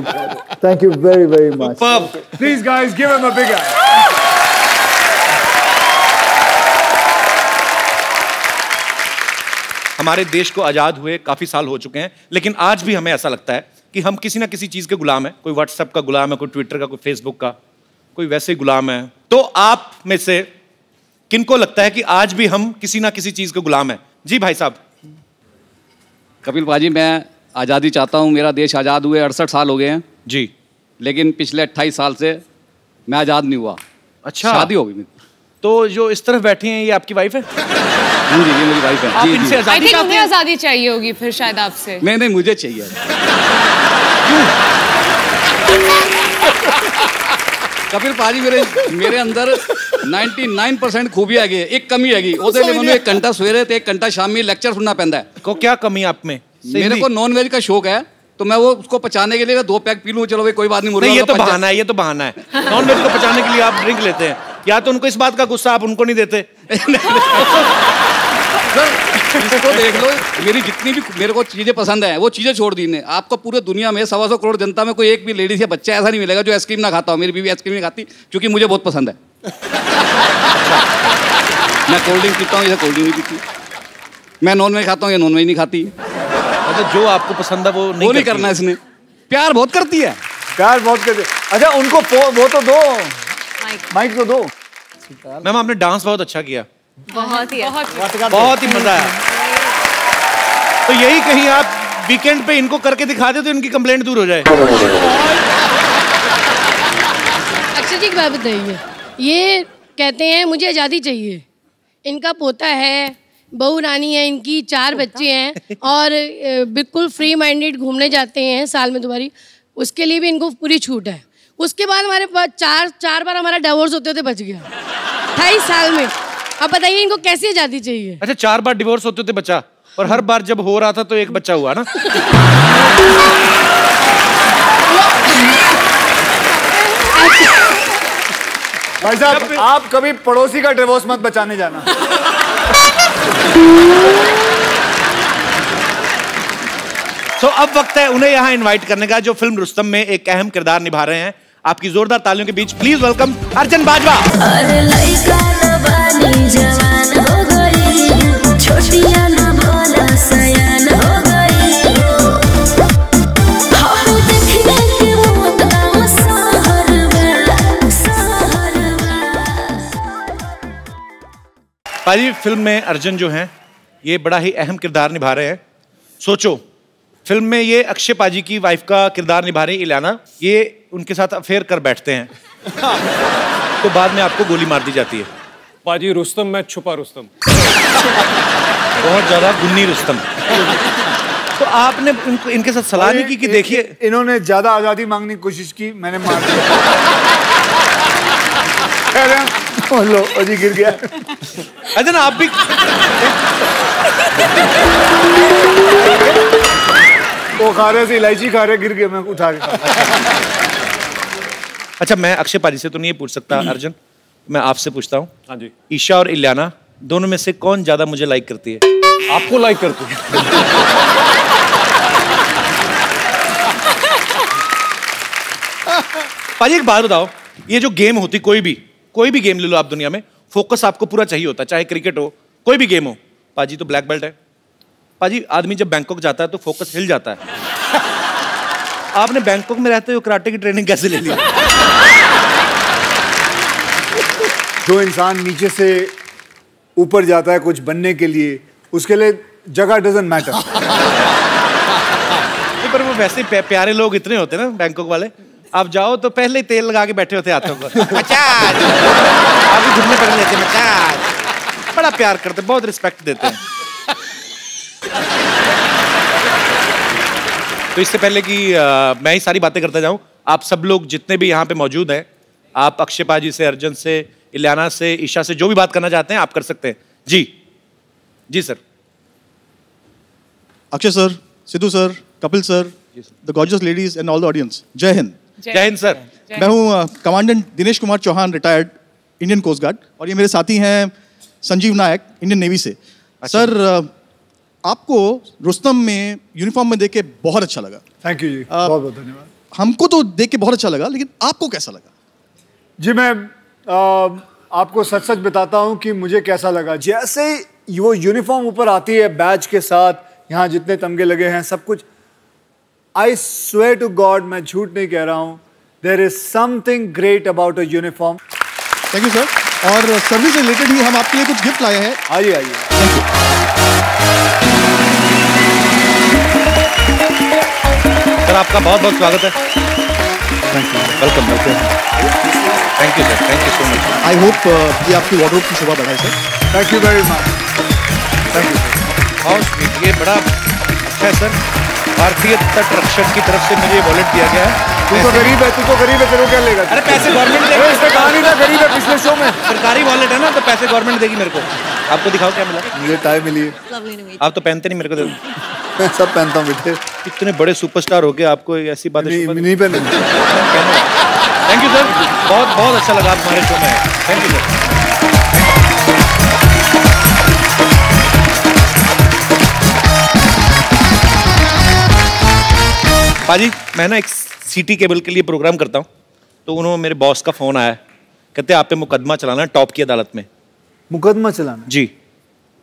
[SPEAKER 6] Thank you very, very much.
[SPEAKER 1] Superb.
[SPEAKER 6] Please, guys, give him a big hand.
[SPEAKER 1] हमारे देश को आजाद हुए काफी साल हो चुके हैं, लेकिन आज भी हमें ऐसा लगता है कि हम किसी ना किसी चीज के गुलाम है। कोई व्हाट्सएप का गुलाम है, कोई ट्विटर का, कोई फेसबुक का, कोई वैसे ही गुलाम है। तो आप में से किनको लगता है कि आज भी हम किसी ना किसी चीज के गुलाम है? जी भाई साहब।
[SPEAKER 3] कपिल पाजी, मैं आज़ादी चाहता हूँ। मेरा देश आज़ाद हुए 68 साल हो गए हैं
[SPEAKER 1] जी,
[SPEAKER 3] लेकिन पिछले 28 साल से मैं आज़ाद नहीं हुआ।
[SPEAKER 1] अच्छा,
[SPEAKER 3] शादी हो गई मेरी।
[SPEAKER 1] तो जो इस तरफ बैठी हैं ये आपकी वाइफ है?
[SPEAKER 3] हाँ जी, ये मेरी वाइफ है।
[SPEAKER 1] आप इनसे आज़ादी चाहते हैं?
[SPEAKER 7] आज़ादी चाहिए होगी फिर शायद आपसे।
[SPEAKER 3] नहीं नहीं, मुझे चाहिए। कपिल पाजी, मेरे अंदर 99% खूबी हैगी, एक कमी हैगी। ਉਹਦੇ ਲਈ ਮੈਨੂੰ 1 घंटा सवेरे ਤੇ 1 घंटा शामी लेक्चर सुनना पैंदा है।
[SPEAKER 1] को क्या कमी आप में?
[SPEAKER 3] मेरे को नॉन वेज का शौक है, तो मैं वो उसको पचाने के लिए 2 पैक पी लूं, चलो भाई कोई बात नहीं।
[SPEAKER 1] नहीं, ये तो बहाना है, ये तो बहाना है। नॉन वेज को पचाने के लिए आप ड्रिंक लेते हैं, या तो उनको इस बात का गुस्सा आप उनको नहीं देते।
[SPEAKER 3] इसको देख लो, मेरी जितनी भी मेरे को चीजें पसंद है वो चीजें छोड़ दी ने। आपको पूरे दुनिया में 125 करोड़ जनता में कोई एक भी लेडीज या बच्चा ऐसा नहीं मिलेगा जो आइसक्रीम ना खाता हो। मेरी बीवी आइसक्रीम नहीं खाती क्योंकि मुझे बहुत पसंद है। मैं कोल्ड ड्रिंक पीता हूँ, ये कोल्ड ड्रिंक नहीं पीती। मैं नॉन वेज खाता हूँ, ये नॉन वेज नहीं खाती।
[SPEAKER 1] मतलब जो आपको पसंद है वो नहीं
[SPEAKER 3] करना। इसने प्यार बहुत करती है,
[SPEAKER 6] प्यार बहुत करती है। अच्छा, उनको वो तो दो, माइक तो दो।
[SPEAKER 1] मैम, आपने डांस बहुत अच्छा किया,
[SPEAKER 7] बहुत ही
[SPEAKER 1] मजा आया। तो यही कहीं आप वीकेंड पे इनको करके दिखा दे तो इनकी कंप्लेंट दूर हो जाए।
[SPEAKER 11] अक्षय जी, एक बात बताइए, ये कहते हैं मुझे आज़ादी चाहिए, इनका पोता है, बहू रानी है, इनकी 4 बच्चे हैं और बिल्कुल फ्री माइंडेड घूमने जाते हैं साल में 2 बारी, उसके लिए भी इनको पूरी छूट है। उसके बाद हमारे पास 4 बार हमारा डिवोर्स होते होते बच गया 28 साल में। अब बताइए इनको कैसी आज़ादी चाहिए?
[SPEAKER 1] अच्छा, 4 बार डिवोर्स होते थे बच्चा, और हर बार जब हो रहा था तो एक बच्चा हुआ ना।
[SPEAKER 6] भाई साहब, आप कभी पड़ोसी का डिवोर्स मत बचाने जाना।
[SPEAKER 1] तो अब वक्त है उन्हें यहाँ इनवाइट करने का, जो फिल्म रुस्तम में एक अहम किरदार निभा रहे हैं। आपकी जोरदार तालियों के बीच प्लीज वेलकम अर्जुन बाजवा।
[SPEAKER 12] पाजी फिल्म में अर्जुन जो हैं ये बड़ा ही अहम किरदार निभा रहे हैं। सोचो फिल्म में ये अक्षय पाजी की वाइफ का किरदार निभा रही इलियाना, ये उनके साथ अफेयर कर बैठते हैं तो बाद में आपको गोली मार दी जाती है।
[SPEAKER 13] पाजी रुस्तम में छुपा रुस्तम।
[SPEAKER 12] बहुत ज्यादा गुन्नी रुस्तम। तो आपने इनके साथ सलाह नहीं की कि देखिए
[SPEAKER 6] इन्होंने ज्यादा आजादी मांगने की कोशिश की, मैंने मार दिया। लो अजी गिर गया।
[SPEAKER 12] अजन आप भी
[SPEAKER 6] वो खा रहे थे, इलायची खा रहे, गिर गए, मैं उठा के।
[SPEAKER 12] अच्छा मैं अक्षय पाजी से तो नहीं पूछ सकता अर्जुन, मैं आपसे पूछता हूँ।
[SPEAKER 13] हाँ जी।
[SPEAKER 12] ईशा और इलियाना दोनों में से कौन ज्यादा मुझे लाइक करती है?
[SPEAKER 13] आपको लाइक करती है।
[SPEAKER 12] पाजी एक बात बताओ, ये जो गेम होती कोई भी गेम ले लो आप दुनिया में, फोकस आपको पूरा चाहिए होता है, चाहे क्रिकेट हो कोई भी गेम हो। पाजी तो ब्लैक बेल्ट है। पाजी आदमी जब बैंकॉक जाता है तो फोकस हिल जाता है। आपने बैंकॉक में रहते हुए कराटे की ट्रेनिंग कैसे ले ली?
[SPEAKER 6] जो इंसान नीचे से ऊपर जाता है कुछ बनने के लिए, उसके लिए जगह डजंट मैटर।
[SPEAKER 12] पर वो वैसे प्यारे लोग इतने होते हैं ना बैंकॉक वाले, आप जाओ तो पहले ही तेल लगा के बैठे होते हाथों पर।
[SPEAKER 2] मचाज
[SPEAKER 12] आप भी घुटने पकड़ लेते मचाज। बड़ा प्यार करते, बहुत रिस्पेक्ट देते हैं। तो इससे पहले कि मैं ही सारी बातें करता जाऊं, आप सब लोग जितने भी यहाँ पे मौजूद हैं, आप अक्षय पाजी से, अर्जुन से, इलियाना से, ईशा से जो भी बात करना चाहते हैं आप कर सकते हैं। जी sir.
[SPEAKER 9] Akshay sir, Sidhu sir, Kapil sir, the gorgeous ladies and all the audience, जय हिंद।
[SPEAKER 12] जय हिंद सर।
[SPEAKER 9] मैं हूँ commandant Dinesh Kumar Chauhan, retired Indian coast guard, और ये मेरे साथी हैं संजीव नायक, इंडियन नेवी से। सर आपको रुस्तम में यूनिफॉर्म में देख के बहुत अच्छा लगा।
[SPEAKER 6] थैंक यू जी, बहुत बहुत धन्यवाद।
[SPEAKER 9] हमको तो देख के बहुत अच्छा लगा, लेकिन आपको कैसा लगा?
[SPEAKER 6] जी मैं आपको सच सच बताता हूँ कि मुझे कैसा लगा। जैसे वो यूनिफॉर्म ऊपर आती है बैच के साथ, यहाँ जितने तमगे लगे हैं सब कुछ, आई स्वेयर टू गॉड, मैं झूठ नहीं कह रहा हूँ, there is something great about a uniform.
[SPEAKER 9] Thank you sir. और सर्विस से रिलेटेड ही हम आपके लिए कुछ गिफ्ट लाए हैं।
[SPEAKER 6] आइए आइए।
[SPEAKER 12] सर आपका बहुत बहुत स्वागत है। Welcome welcome. Thank you sir, thank you so much.
[SPEAKER 9] I hope ये आपकी वार्डरोब की शोभा बढ़ाए sir.
[SPEAKER 6] Thank you very much. Thank you sir.
[SPEAKER 12] और ये बड़ा अच्छा है सर, भारतीय तट रक्षक की तरफ से मुझे वॉलेट दिया गया है।
[SPEAKER 6] तू तो गरीब है, तेरे क्या लेगा?
[SPEAKER 12] अरे पैसे गवर्नमेंट देगी।
[SPEAKER 6] इसने कहा नहीं था गरीब है पिछले शो में।
[SPEAKER 12] सरकारी वॉलेट है ना, तो पैसे गवर्नमेंट देगी मेरे को। आपको दिखाओ क्या मिला?
[SPEAKER 6] मुझे टाई मिली है।
[SPEAKER 12] आप तो पहनते नहीं, मेरे को दे दो।
[SPEAKER 6] मैं सब पहनता हूँ बेटे।
[SPEAKER 12] इतने बड़े सुपरस्टार हो गए, आपको ऐसी बातें
[SPEAKER 6] नहीं पहने।
[SPEAKER 12] थैंक यू सर, बहुत बहुत अच्छा लगा आप हमारे शो में। Thank you sir. पाजी मैं ना एक सिटी केबल के लिए प्रोग्राम करता हूँ, तो उन्होंने मेरे बॉस का फोन आया, कहते आप पे मुकदमा चलाना टॉप की अदालत में।
[SPEAKER 6] मुकदमा चलाना?
[SPEAKER 12] जी।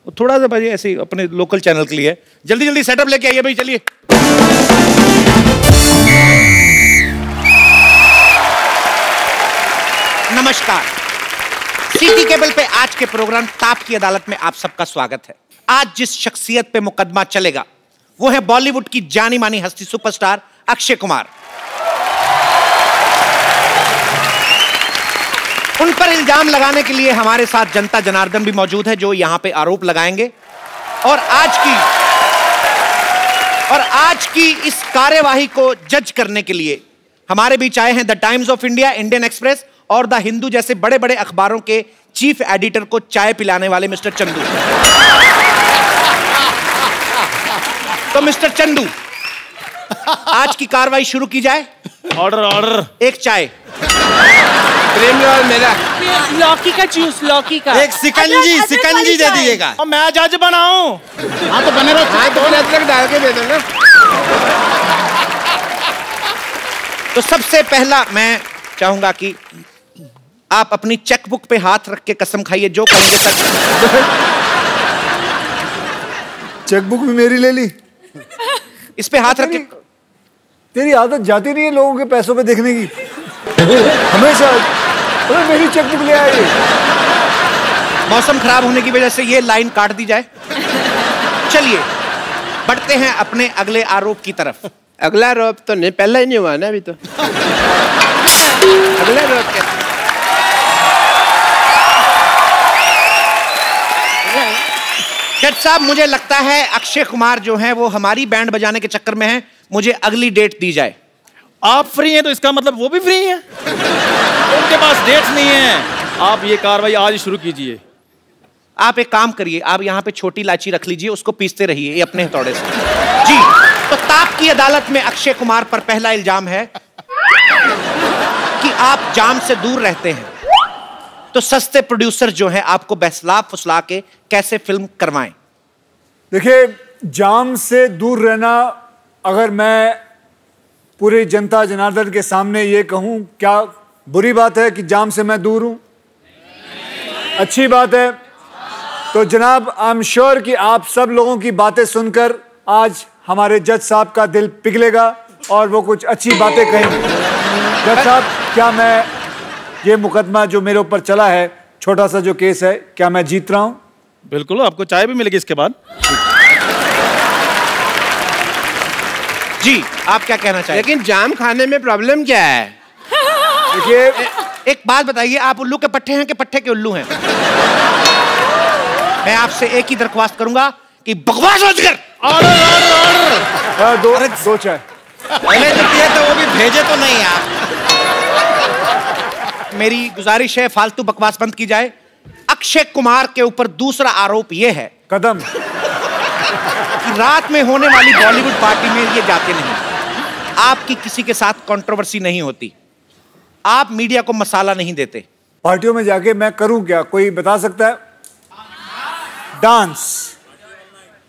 [SPEAKER 12] वो थोड़ा सा भाई ऐसे अपने लोकल चैनल के लिए, जल्दी जल्दी सेटअप लेके आइए भाई, चलिए।
[SPEAKER 2] नमस्कार, सिटी केबल पे आज के प्रोग्राम टॉप की अदालत में आप सबका स्वागत है। आज जिस शख्सियत पे मुकदमा चलेगा वो है बॉलीवुड की जानी मानी हस्ती सुपरस्टार अक्षय कुमार। उन पर इल्जाम लगाने के लिए हमारे साथ जनता जनार्दन भी मौजूद है, जो यहां पे आरोप लगाएंगे। और आज की इस कार्यवाही को जज करने के लिए हमारे बीच आए हैं the times of India, Indian express और द हिंदू जैसे बड़े बड़े अखबारों के चीफ एडिटर को चाय पिलाने वाले मिस्टर चंदू। तो मिस्टर चंदू, आज की कार्रवाई शुरू की जाए।
[SPEAKER 1] Order order.
[SPEAKER 2] एक चाय।
[SPEAKER 10] प्रेमलाल मेरा।
[SPEAKER 7] लौकी का जूस, लौकी का।
[SPEAKER 10] एक सिकंजी दे दीजिएगा।
[SPEAKER 1] और मैं जज बनाऊं?
[SPEAKER 10] हाँ तो बने रहो। हाँ तो अदरक डाल के दे दो ना।
[SPEAKER 2] तो सबसे पहला मैं चाहूंगा कि आप अपनी चेकबुक पे हाथ रख के कसम खाइए, जो कहेंगे सर।
[SPEAKER 6] चेकबुक भी मेरी ले ली?
[SPEAKER 2] इस पे हाथ रख के।
[SPEAKER 6] तेरी आदत जाती नहीं है लोगों के पैसों पे देखने की? हमेशा। अरे मेरी चेकबुक ले आइए।
[SPEAKER 2] मौसम खराब होने की वजह से ये लाइन काट दी जाए। चलिए बढ़ते हैं अपने अगले आरोप की तरफ।
[SPEAKER 14] अगला आरोप तो नहीं, पहला ही नहीं हुआ ना अभी तो। अगला आरोप क्या?
[SPEAKER 2] जज साहब, मुझे लगता है अक्षय कुमार जो हैं वो हमारी बैंड बजाने के चक्कर में हैं। मुझे अगली डेट दी जाए।
[SPEAKER 1] आप फ्री हैं तो इसका मतलब वो भी फ्री हैं। उनके पास डेट्स नहीं है। आप ये कार्रवाई आज ही शुरू कीजिए।
[SPEAKER 2] आप एक काम करिए, आप यहाँ पे छोटी इलायची रख लीजिए, उसको पीसते रहिए ये अपने हथौड़े से। जी, तो ताप की अदालत में अक्षय कुमार पर पहला इल्जाम है कि आप जाम से दूर रहते हैं। तो सस्ते प्रोड्यूसर जो हैं आपको बहसला फुसला के कैसे फिल्म करवाएं?
[SPEAKER 6] देखिए, जाम से दूर रहना, अगर मैं पूरी जनता जनार्दन के सामने ये कहूं, क्या बुरी बात है कि जाम से मैं दूर हूं? अच्छी बात है। तो जनाब, आई एम श्योर कि आप सब लोगों की बातें सुनकर आज हमारे जज साहब का दिल पिघलेगा और वो कुछ अच्छी बातें कहेंगे। जज साहब, क्या मैं ये मुकदमा जो मेरे ऊपर चला है, छोटा सा जो केस है, क्या मैं जीत रहा हूं?
[SPEAKER 1] बिल्कुल, आपको चाय भी मिलेगी इसके बाद।
[SPEAKER 2] जी, आप क्या कहना चाहिए?
[SPEAKER 14] लेकिन जाम खाने में प्रॉब्लम क्या है?
[SPEAKER 2] देखिए, एक बात बताइए, आप उल्लू के पट्टे हैं कि पट्टे के उल्लू हैं? मैं आपसे एक ही दरख्वास्त करूंगा कि बकवास मत कर।
[SPEAKER 6] दो चाय।
[SPEAKER 2] पहले जो पिए तो वो भी भेजे तो नहीं आप। मेरी गुजारिश है, फालतू बकवास बंद की जाए। अक्षय कुमार के ऊपर दूसरा आरोप ये है
[SPEAKER 6] कदम
[SPEAKER 2] कि रात में होने वाली बॉलीवुड पार्टी में ये जाते नहीं। आपकी किसी के साथ कंट्रोवर्सी नहीं होती। आप मीडिया को मसाला नहीं देते।
[SPEAKER 6] पार्टियों में जाके मैं करूं क्या, कोई बता सकता है? डांस,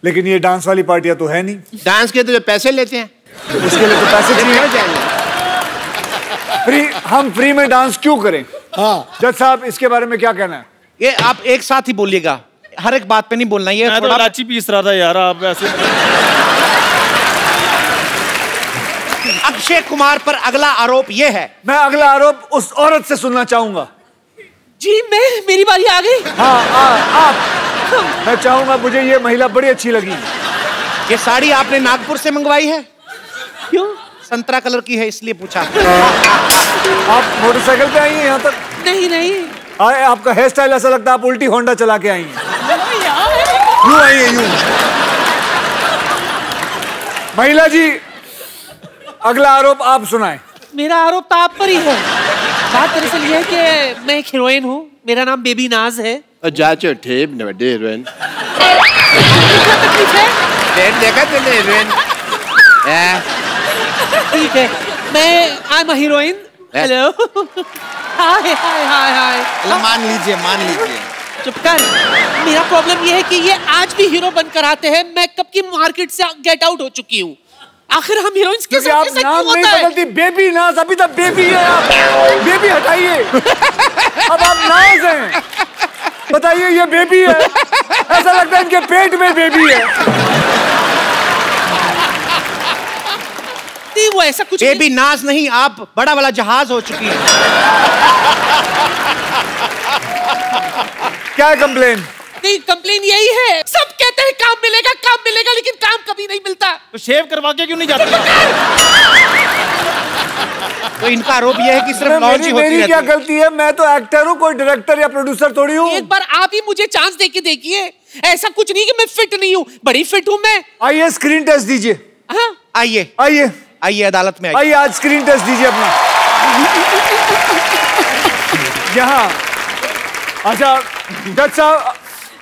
[SPEAKER 6] लेकिन ये डांस वाली पार्टियां तो है नहीं।
[SPEAKER 14] डांस के तो जो पैसे लेते हैं,
[SPEAKER 6] उसके लिए तो पैसे चाहिए। हम फ्री में डांस क्यों करें? हाँ जज साहब, इसके बारे में क्या कहना है?
[SPEAKER 2] ये आप एक साथ ही बोलिएगा, हर एक बात पे नहीं बोलना। ये
[SPEAKER 1] थोड़ा इलायची पीस रहा था यार, आप ऐसे।
[SPEAKER 2] अक्षय कुमार पर अगला आरोप ये है।
[SPEAKER 6] मैं अगला आरोप उस औरत से सुनना चाहूंगा।
[SPEAKER 15] जी, मेरी बारी आ गई।
[SPEAKER 6] हाँ, आप। मैं चाहूंगा, मुझे ये महिला बड़ी अच्छी लगी।
[SPEAKER 2] ये साड़ी आपने नागपुर से मंगवाई है?
[SPEAKER 15] क्यों?
[SPEAKER 2] संतरा कलर की है इसलिए पूछा।
[SPEAKER 6] आप मोटरसाइकिल पे आई हैं यहाँ तक?
[SPEAKER 15] नहीं।
[SPEAKER 6] आपका हेयर स्टाइल ऐसा लगता है आप उल्टी होंडा चला के आई हैं। यूं आई है, यूं। महिला जी, अगला आरोप आप सुनाएं।
[SPEAKER 15] मेरा आरोप तो आप पर ही है। बात दरअसल ये है कि मैं एक हीरोइन हूँ, मेरा नाम बेबी नाज है।
[SPEAKER 14] जाचो ठेप न बड़े हीरोइन।
[SPEAKER 15] क्या तकलीफ है?
[SPEAKER 14] डेट देखा तुमने हीरोइन?
[SPEAKER 15] ठीक है, मैं I am a heroine. Hello, hi.
[SPEAKER 2] मान लीजिए।
[SPEAKER 15] चुप कर। मेरा प्रॉब्लम ये है कि ये आज भी हीरो बनकर आते हैं। मैं कब की मार्केट से गेट आउट हो चुकी हूँ। आखिर हम हीरोइंस के साथ ऐसा क्यों होता है?
[SPEAKER 6] बदलती बेबी नाज, अभी तक बेबी है आप। बेबी हटाइए, अब आप नाज हैं। बताइए, ये बेबी है। ऐसा लगता है इनके पेट में बेबी है।
[SPEAKER 15] नहीं, वो ऐसा कुछ
[SPEAKER 2] बेबी नाज नहीं, आप बड़ा वाला जहाज हो चुकी है।
[SPEAKER 6] क्या है कंप्लेन?
[SPEAKER 15] नहीं, कंप्लेन यही है, सब कहते हैं काम मिलेगा, लेकिन काम कभी नहीं मिलता।
[SPEAKER 1] तो शेव करवा के क्यों नहीं जाते?
[SPEAKER 2] तो इनका आरोप यह है कि सिर्फ लॉन्च ही होती रहती है।
[SPEAKER 6] मेरी क्या गलती है? मैं तो एक्टर हूँ, कोई डायरेक्टर या प्रोड्यूसर थोड़ी हूँ।
[SPEAKER 15] एक बार आप ही मुझे चांस देके देखिए। ऐसा कुछ नहीं कि मैं फिट नहीं हूँ, बड़ी फिट हूँ मैं।
[SPEAKER 6] आइए स्क्रीन टेस्ट दीजिए।
[SPEAKER 2] आइए अदालत में
[SPEAKER 6] आइए, आज स्क्रीन टेस्ट दीजिए अपना। यहाँ। अच्छा जज साहब,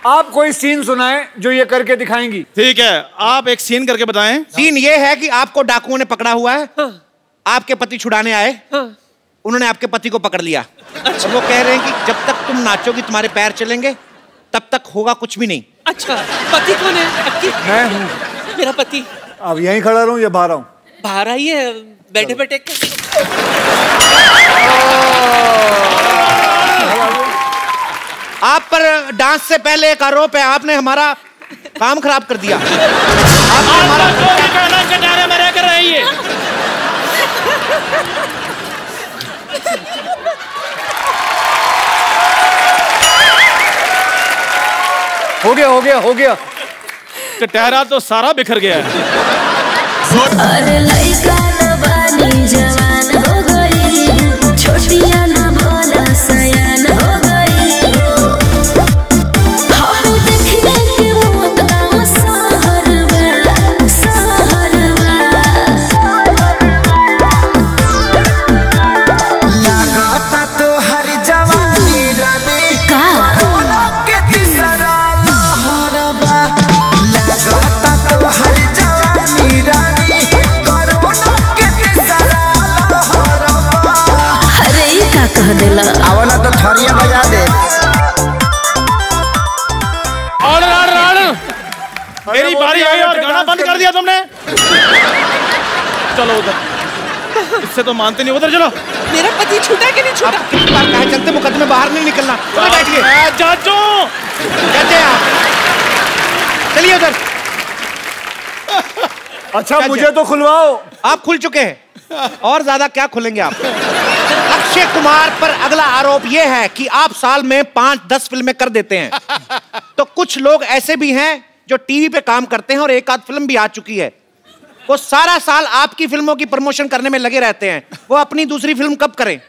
[SPEAKER 6] आप कोई सीन सुनाएं जो ये करके दिखाएंगी।
[SPEAKER 1] ठीक है, आप एक सीन करके बताएं।
[SPEAKER 2] सीन ये है कि आपको डाकुओं ने पकड़ा हुआ है।
[SPEAKER 15] हाँ।
[SPEAKER 2] आपके पति छुड़ाने आए।
[SPEAKER 15] हाँ।
[SPEAKER 2] उन्होंने आपके पति को पकड़ लिया। अच्छा। वो कह रहे हैं कि जब तक तुम नाचोगी तुम्हारे पैर चलेंगे, तब तक होगा कुछ भी नहीं।
[SPEAKER 15] अच्छा, पति कौन है?
[SPEAKER 6] मैं हूँ।
[SPEAKER 15] मेरा पति।
[SPEAKER 6] अब यहीं खड़ा रहूं या बाहर आऊं?
[SPEAKER 15] बाहर आइए, बैठे।
[SPEAKER 2] आप पर डांस से पहले एक आरोप है, आपने हमारा काम खराब कर दिया। आपने हमारा
[SPEAKER 1] कटारे में रह कर रही है।
[SPEAKER 6] हो गया हो गया हो गया।
[SPEAKER 1] टहरा तो सारा बिखर गया है।
[SPEAKER 5] अरे लइका न बानी जवान हो गई, छोटिया न भोला सयान हो गई। हम देखने के मोत गाँव सहरवा सहरवा।
[SPEAKER 10] लागता तो हर जवानी रानी
[SPEAKER 5] का
[SPEAKER 10] के तीसरा लहरवा। लागता तो हर जवानी रानी कोरोना के तीसरा लहरवा।
[SPEAKER 5] अरे ये का कह देला?
[SPEAKER 10] आवला तो थरिया बजा दे।
[SPEAKER 1] Order order order. मेरी बारी आई और गाना बंद कर दिया तुमने। चलो उधर, इससे तो मानते नहीं, उधर चलो।
[SPEAKER 15] मेरा पति छूटा कि नहीं छूटा?
[SPEAKER 2] कहाँ चलते, मुकदमे बाहर नहीं निकलना। बैठिए।
[SPEAKER 1] मैं जाजू।
[SPEAKER 2] कहते हैं आप, चलिए उधर।
[SPEAKER 6] अच्छा मुझे तो खुलवाओ।
[SPEAKER 2] आप खुल चुके हैं, और ज्यादा क्या खुलेंगे आप? अक्षय कुमार पर अगला आरोप यह है कि आप साल में 5-10 फिल्में कर देते हैं। तो कुछ लोग ऐसे भी हैं जो टीवी पे काम करते हैं और एक आध फिल्म भी आ चुकी है, वो सारा साल आपकी फिल्मों की प्रमोशन करने में लगे रहते हैं। वो अपनी दूसरी फिल्म कब करें?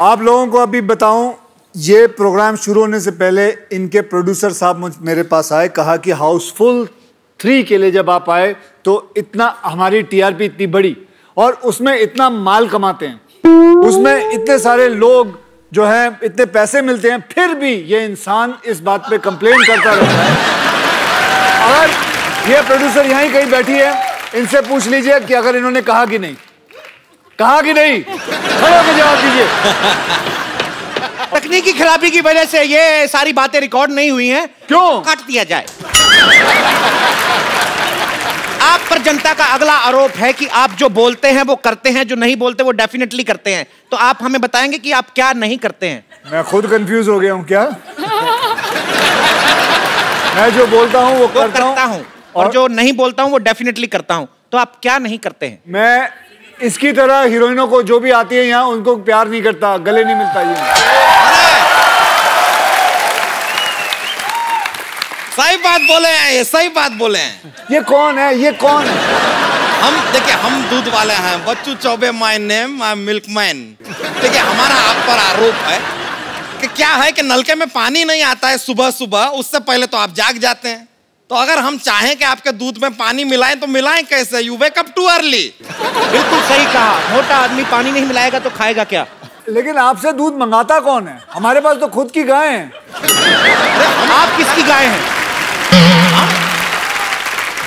[SPEAKER 6] आप लोगों को अभी बताऊं, ये प्रोग्राम शुरू होने से पहले इनके प्रोड्यूसर साहब मेरे पास आए, कहा कि हाउसफुल 3 के लिए जब आप आए तो इतना हमारी टीआरपी इतनी बड़ी और उसमें इतना माल कमाते हैं, उसमें इतने सारे लोग जो हैं, इतने पैसे मिलते हैं, फिर भी ये इंसान इस बात पे कंप्लेन करता रहता है। अगर ये प्रोड्यूसर यहीं कहीं बैठी है, इनसे पूछ लीजिए कि अगर इन्होंने कहा कि नहीं, कहा कि नहीं, खड़े होकर जवाब दीजिए।
[SPEAKER 2] तकनीकी खराबी की वजह से ये सारी बातें रिकॉर्ड नहीं हुई हैं।
[SPEAKER 6] क्यों?
[SPEAKER 2] काट दिया जाए। आप पर जनता का अगला आरोप है कि आप जो बोलते हैं वो करते हैं, जो नहीं बोलते वो डेफिनेटली करते हैं। तो आप हमें बताएंगे कि आप क्या नहीं करते हैं?
[SPEAKER 6] मैं खुद कंफ्यूज हो गया हूं। क्या? मैं जो बोलता हूं वो करता हूं
[SPEAKER 2] और जो नहीं बोलता हूं वो डेफिनेटली करता हूं। तो आप क्या नहीं करते हैं?
[SPEAKER 6] मैं इसकी तरह हीरोइनों को जो भी आती है यहाँ उनको प्यार नहीं करता, गले नहीं मिलता।
[SPEAKER 16] सही बात बोले हैं, ये सही बात बोले हैं।
[SPEAKER 6] ये कौन है? ये कौन है?
[SPEAKER 16] हम देखिए, हम दूध वाले हैं। Bachchu Choubey my name, I am milkman. देखिए, हमारा आप पर आरोप है कि क्या है कि नलके में पानी नहीं आता है सुबह सुबह, उससे पहले तो आप जाग जाते हैं। तो अगर हम चाहें कि आपके दूध में पानी मिलाएं तो मिलाएं कैसे? You wake up too early.
[SPEAKER 2] बिल्कुल सही कहा। मोटा आदमी पानी नहीं मिलाएगा तो खाएगा क्या?
[SPEAKER 6] लेकिन आपसे दूध मंगाता कौन है? हमारे पास तो खुद की गाय है।
[SPEAKER 2] आप किसकी गाय हैं?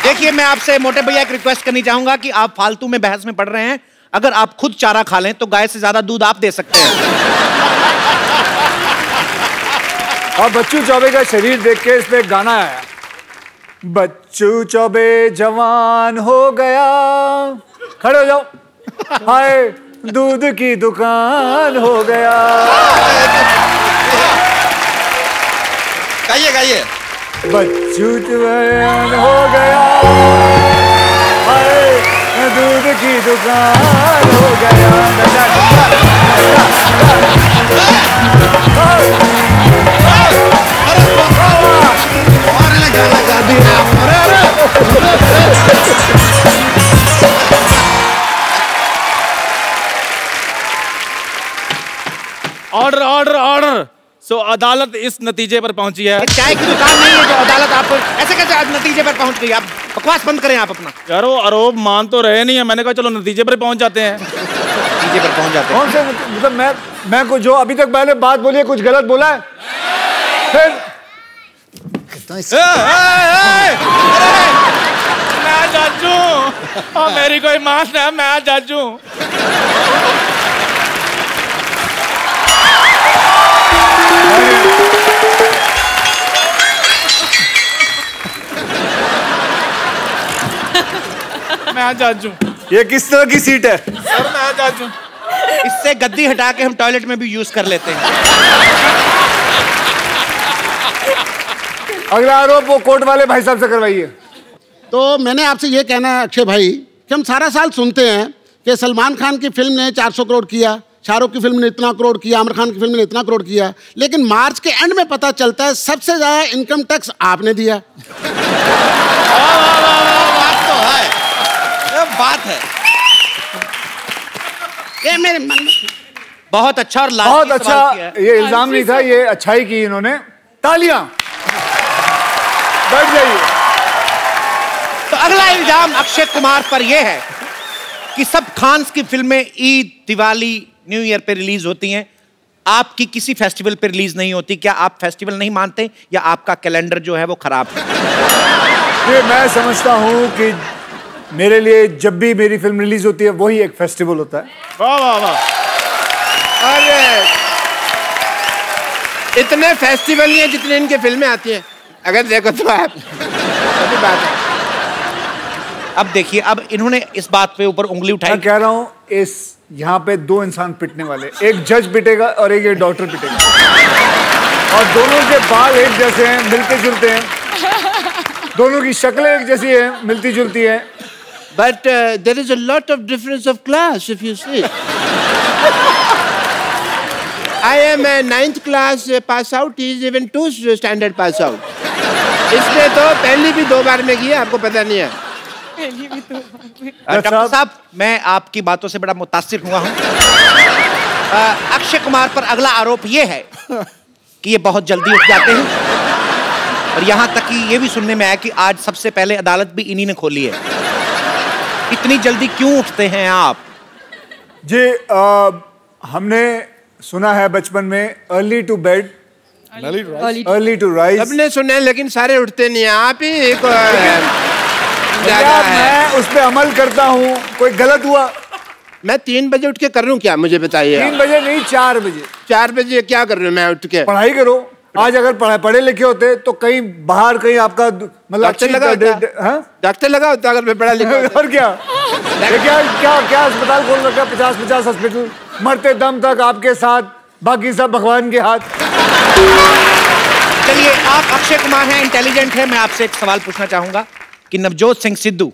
[SPEAKER 2] देखिए, मैं आपसे मोटे भैया एक रिक्वेस्ट करनी चाहूंगा कि आप फालतू में बहस में पड़ रहे हैं। अगर आप खुद चारा खा लें तो गाय से ज्यादा दूध आप दे सकते हैं।
[SPEAKER 6] और बच्चू चौबे का शरीर देख के इस पे एक गाना आया, बच्चू चौबे जवान हो गया, खड़े हो जाओ, हाय दूध की दुकान हो गया।
[SPEAKER 16] गाइए गाइए।
[SPEAKER 6] बच्चू जवान हो गया, हाय दूध की दुकान हो गया।
[SPEAKER 1] Order order order. सो अदालत इस नतीजे पर पहुंची है।
[SPEAKER 2] चाय की दुकान नहीं है जो अदालत आप ऐसे कैसे नतीजे पर पहुंच गई? आप बकवास बंद करें आप अपना।
[SPEAKER 1] यार वो आरोप मान तो रहे नहीं है, मैंने कहा चलो नतीजे पर पहुंच जाते हैं।
[SPEAKER 2] नतीजे पर पहुंच जाते हैं।
[SPEAKER 6] कौन से मतलब मैं कुछ जो अभी तक मैंने बात बोली है कुछ गलत बोला है? फिर
[SPEAKER 1] मैं जाजू और मेरी कोई माफ है, मैं जाजू। मैं जाजू।
[SPEAKER 6] ये किस तरह की सीट है?
[SPEAKER 1] सर मैं जाजू।
[SPEAKER 2] इससे गद्दी हटा के हम टॉयलेट में भी यूज कर लेते हैं।
[SPEAKER 6] अगला आरोप वो कोर्ट वाले भाई साहब से करवाइए।
[SPEAKER 17] तो मैंने आपसे ये कहना है अक्षय भाई कि हम सारा साल सुनते हैं कि सलमान खान की फिल्म ने 400 करोड़ किया, शाहरुख की फिल्म ने इतना करोड़ किया, आमिर खान की फिल्म ने इतना करोड़ किया, लेकिन मार्च के एंड में पता चलता है सबसे ज्यादा इनकम टैक्स आपने दिया।
[SPEAKER 16] बात तो है, ये बात है।
[SPEAKER 17] ये मेरे मन में
[SPEAKER 2] बहुत अच्छा और
[SPEAKER 6] बहुत अच्छा। ये इल्जाम नहीं था, ये अच्छाई की इन्होंने। तालियां। बैठ जाइए।
[SPEAKER 2] तो अगला इल्जाम अक्षय कुमार पर यह है कि सब खान्स की फिल्में ईद, दिवाली, न्यू ईयर पे रिलीज होती हैं, आपकी किसी फेस्टिवल पे रिलीज नहीं होती। क्या आप फेस्टिवल नहीं मानते या आपका कैलेंडर जो है वो खराब है?
[SPEAKER 6] ये मैं समझता हूँ कि मेरे लिए जब भी मेरी फिल्म रिलीज होती है वही एक फेस्टिवल होता है।
[SPEAKER 14] वाह वाह वाह। अरे इतने फेस्टिवल ही हैं जितने इनके फिल्में आती हैं, अगर देखो तो आप। सही बात है।
[SPEAKER 2] अब देखिए, अब इन्होंने इस बात पे ऊपर उंगली उठाई।
[SPEAKER 6] मैं कह रहा हूँ इस यहाँ पे दो इंसान पिटने वाले, एक जज पिटेगा और एक ये डॉक्टर पिटेगा, और दोनों के बाल एक जैसे हैं, मिलते जुलते हैं, दोनों की शक्लें एक जैसी हैं, मिलती जुलती हैं।
[SPEAKER 14] But there is a lot of difference of class if you see. I am a 9th class pass out. He is even 2 standard pass out. इसने तो पहली भी 2 बार में किया, आपको पता नहीं है।
[SPEAKER 2] डॉक्टर साहब, मैं आपकी बातों से बड़ा मुतासिर हुआ हूँ। अक्षय कुमार पर अगला आरोप ये है कि ये बहुत जल्दी उठ जाते हैं, और यहाँ तक कि ये भी सुनने में आया कि आज सबसे पहले अदालत भी इन्हीं ने खोली है। इतनी जल्दी क्यों उठते हैं आप?
[SPEAKER 6] जी हमने सुना है बचपन में early to bed early to rise.
[SPEAKER 14] सबने सुना है लेकिन सारे उठते नहीं हैं, आप ही एक
[SPEAKER 6] मैं उस पर अमल करता हूँ। कोई गलत हुआ?
[SPEAKER 14] मैं 3 बजे उठ के कर रहा हूँ क्या, मुझे बताइए।
[SPEAKER 6] 3 बजे नहीं, 4 बजे।
[SPEAKER 14] 4 बजे क्या कर रहा हूँ मैं उठ के?
[SPEAKER 6] पढ़ाई करो। आज अगर पढ़े लिखे होते तो कहीं बाहर कहीं आपका मतलब
[SPEAKER 14] डॉक्टर लगा होता, डॉक्टर लगा होता अगर मैं पढ़ा लिखा।
[SPEAKER 6] और क्या क्या अस्पताल खोल रखा है, 50 हॉस्पिटल, मरते दम तक आपके साथ, बाकी सब भगवान के हाथ।
[SPEAKER 2] चलिए, आप अक्षय कुमार हैं, इंटेलिजेंट हैं, मैं आपसे एक सवाल पूछना चाहूंगा कि नवजोत सिंह सिद्धू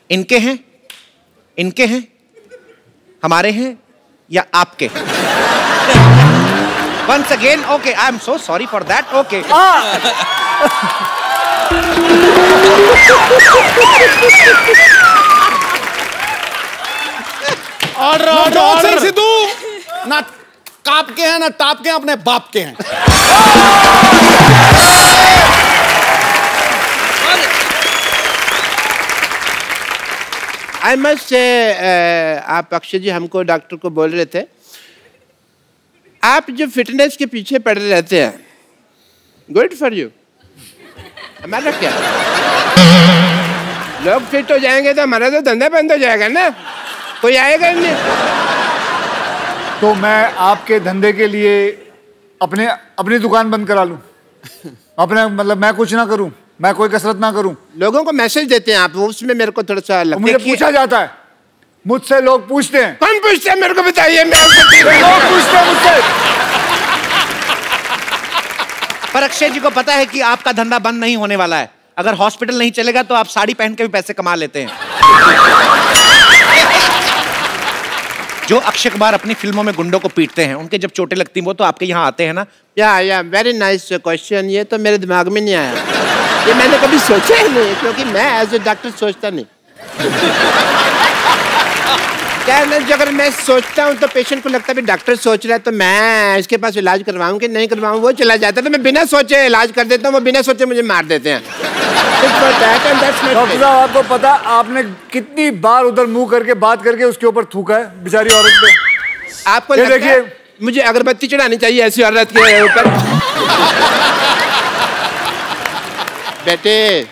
[SPEAKER 2] इनके हैं, इनके हैं, हमारे हैं या आपके? Once again, okay, I am so sorry for that. Okay.
[SPEAKER 3] Order Sidhu ना काप के हैं ना टाप के हैं, अपने बाप के हैं।
[SPEAKER 14] I must say, आप अक्षय जी हमको डॉक्टर को बोल रहे थे, आप जो फिटनेस के पीछे पड़े रहते हैं, गुड फॉर यू। हमारा क्या, लोग फिट हो जाएंगे तो हमारा तो धंधा बंद हो जाएगा ना, कोई आएगा नहीं।
[SPEAKER 6] तो मैं आपके धंधे के लिए अपनी दुकान बंद करा लूं? अपने मतलब मैं कुछ ना करूं, मैं कोई कसरत ना करूं?
[SPEAKER 14] लोगों को मैसेज देते हैं आप, उसमें मेरे को थोड़ा सा लगता है।
[SPEAKER 6] मुझे पूछा जाता है, मुझसे लोग पूछते हैं।
[SPEAKER 14] कौन पूछते हैं मेरे को बताइए।
[SPEAKER 6] लोग पूछते हैं मुझसे।
[SPEAKER 2] पर अक्षय जी को पता है कि आपका धंधा बंद नहीं होने वाला है। अगर हॉस्पिटल नहीं चलेगा तो आप साड़ी पहन के भी पैसे कमा लेते हैं। जो अक्षय कुमार अपनी फिल्मों में गुंडों को पीटते हैं, उनके जब चोटें लगती हैं वो तो आपके यहाँ आते हैं ना?
[SPEAKER 14] या वेरी नाइस क्वेश्चन। ये तो मेरे दिमाग में नहीं आया, ये मैंने कभी सोचा ही नहीं, क्योंकि मैं एज ए डॉक्टर सोचता नहीं। क्या है ना, अगर मैं सोचता हूँ तो पेशेंट को लगता है भी डॉक्टर सोच रहा है तो मैं इसके पास इलाज करवाऊँ कि नहीं करवाऊँ, वो चला जाता है। तो मैं बिना सोचे इलाज कर देता हूँ, वो बिना सोचे मुझे मार देते हैं।
[SPEAKER 6] डॉक्टर साहब, आपको पता आपने कितनी बार उधर मुंह करके बात करके उसके ऊपर थूका है बेचारी औरत पे?
[SPEAKER 14] आपको लगता है मुझे अगरबत्ती चढ़ानी चाहिए ऐसी औरत के ऊपर? बेटे,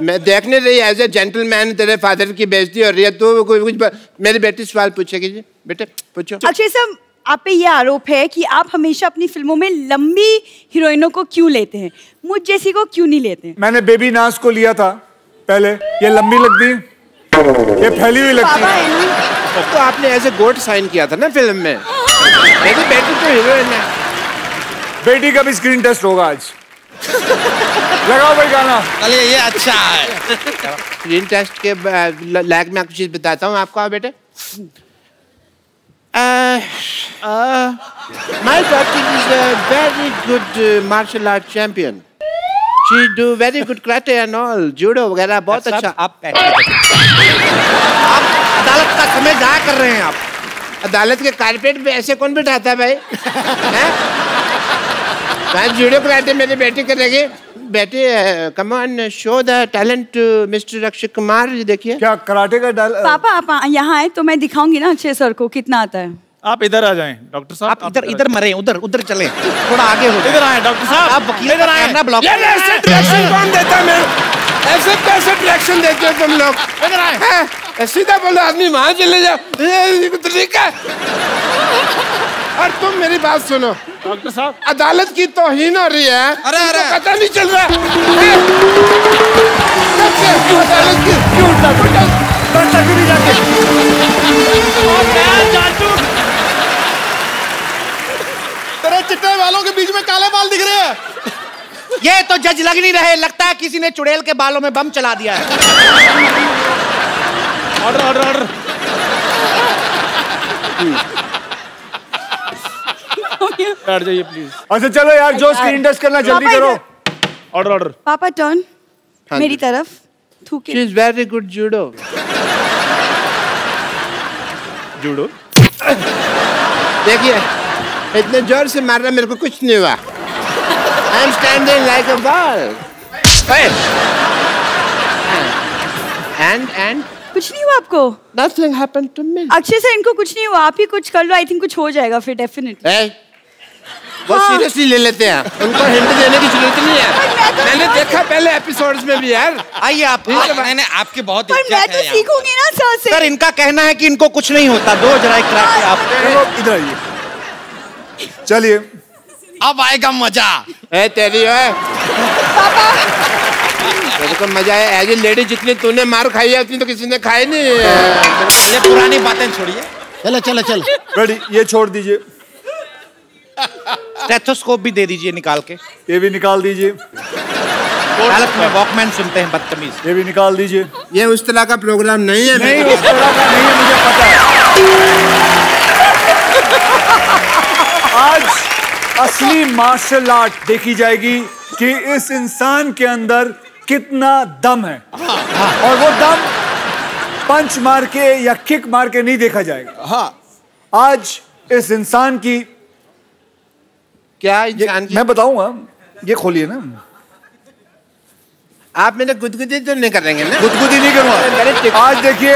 [SPEAKER 14] मैं देखने रही एज ए जेंटलमैन तेरे फादर की बेइज्जती हो रही है, तो कुछ मेरी बेटी सवाल पूछेगी जी। बेटे पूछो।
[SPEAKER 18] अक्षय साहब, आप पे ये आरोप है कि आप हमेशा अपनी फिल्मों में लंबी हीरोइनों को क्यों लेते हैं, मुझ जैसी को क्यों नहीं लेते?
[SPEAKER 6] मैंने बेबी नाज को लिया था पहले, ये लंबी लगती, ये फैली हुई लगती है।
[SPEAKER 14] तो आपने एज ए गोट साइन किया था ना फिल्म में। मेरी बेटी तो हीरोइन है।
[SPEAKER 6] बेटी का भी स्क्रीन टेस्ट होगा आज। लगाओ भाई गाना।
[SPEAKER 16] चलिए, ये अच्छा है।
[SPEAKER 14] स्क्रीन टेस्ट के लायक मैं कुछ चीज बताता हूँ आपको। बेटे My daughter is a very good martial art champion. She do very good karate and all, judo वगैरह बहुत अच्छा।
[SPEAKER 16] आप अदालत का समय जाया कर रहे हैं आप।
[SPEAKER 14] अदालत के कारपेट पे ऐसे कौन बिठाता है भाई? हैं? मैं जुडो कराटे मेरी बेटी करेगी। बेटी come on show the talent to mister Akshay Kumar. देखिए
[SPEAKER 6] क्या कराटे का
[SPEAKER 18] पापा आप यहाँ आए तो मैं दिखाऊंगी ना अक्षय सर को कितना आता है।
[SPEAKER 1] आप इधर आ जाएं डॉक्टर साहब।
[SPEAKER 16] आप इधर मरे, उधर चले, थोड़ा आगे हो।
[SPEAKER 1] इधर आए डॉक्टर साहब।
[SPEAKER 16] आप वकील इधर आए ना ब्लॉक।
[SPEAKER 14] ऐसे डायरेक्शन कौन देता है? मैं ऐसे कैसे डायरेक्शन देते हो तुम लोग?
[SPEAKER 1] इधर आए।
[SPEAKER 14] सीधा बोलो आदमी वहां चले जाओ, ठीक है? और तुम मेरी बात सुनो
[SPEAKER 1] डॉक्टर साहब,
[SPEAKER 14] अदालत की तौहीन हो रही है।
[SPEAKER 16] अरे
[SPEAKER 14] पता नहीं चल रहा अदालत की क्यों
[SPEAKER 9] तेरे चिट्टे बालों के बीच में काले बाल दिख रहे हैं।
[SPEAKER 2] ये तो जज लग नहीं रहे, लगता है किसी ने चुड़ैल के बालों में बम चला दिया है।
[SPEAKER 1] Order order order. बैठ जाइए प्लीज।
[SPEAKER 6] अच्छा चलो यार, जो स्क्रीन टच करना जल्दी करो।
[SPEAKER 1] Order order.
[SPEAKER 18] पापा टर्न मेरी तरफ। थूके।
[SPEAKER 14] She is very good judo.
[SPEAKER 1] जुड़ो।
[SPEAKER 14] देखिए इतने जोर से मारना मेरे को कुछ नहीं हुआ। I am standing like a ball. And
[SPEAKER 18] कुछ नहीं हुआ आपको?
[SPEAKER 14] Nothing happened to me.
[SPEAKER 18] Akshay sir इनको कुछ नहीं हुआ, आप ही कुछ कर लो, आई थिंक कुछ हो जाएगा फिर डेफिनेटली।
[SPEAKER 14] वो सीरियसली ले लेते हैं, उनको हिंट देने की जरूरत नहीं है। मैंने देखा पहले एपिसोड्स में भी यार।
[SPEAKER 16] आइए आप, मैंने आपकी बहुत
[SPEAKER 18] पर मैं तो सीखूंगी ना सर से।
[SPEAKER 2] सर इनका कहना है कि इनको कुछ नहीं होता। दो जरा एक कराटे आप
[SPEAKER 6] इधर आइए। चलिए
[SPEAKER 16] अब आएगा मजा।
[SPEAKER 14] तेरी है मेरे को मजा है। एज ए लेडी जितनी तूने मार खाई है उतनी तो किसी ने खाई नहीं।
[SPEAKER 16] ये पुरानी बातें छोड़िए,
[SPEAKER 17] चलो
[SPEAKER 6] रेडी। ये छोड़ दीजिए।
[SPEAKER 2] स्टेथोस्कोप भी दे दीजिए निकाल के।
[SPEAKER 6] ये भी निकाल दीजिए।
[SPEAKER 2] अदालत में वॉकमैन सुनते हैं बदतमीज।
[SPEAKER 6] ये भी निकाल दीजिए।
[SPEAKER 14] ये उस तरह का प्रोग्राम नहीं है।
[SPEAKER 6] नहीं उस तरह का नहीं है, मुझे पता है। आज असली मार्शल आर्ट देखी जाएगी कि इस इंसान के अंदर कितना दम है। और वो दम पंच मार के या किक मार के नहीं देखा जाएगा। आज इस इंसान की
[SPEAKER 14] क्या इंसान की?
[SPEAKER 6] मैं बताऊंगा, ये खोलिए ना।
[SPEAKER 14] आप मेरे गुदगुदी तो नहीं करेंगे ना?
[SPEAKER 6] गुदगुदी नहीं करूंगा। आज देखिए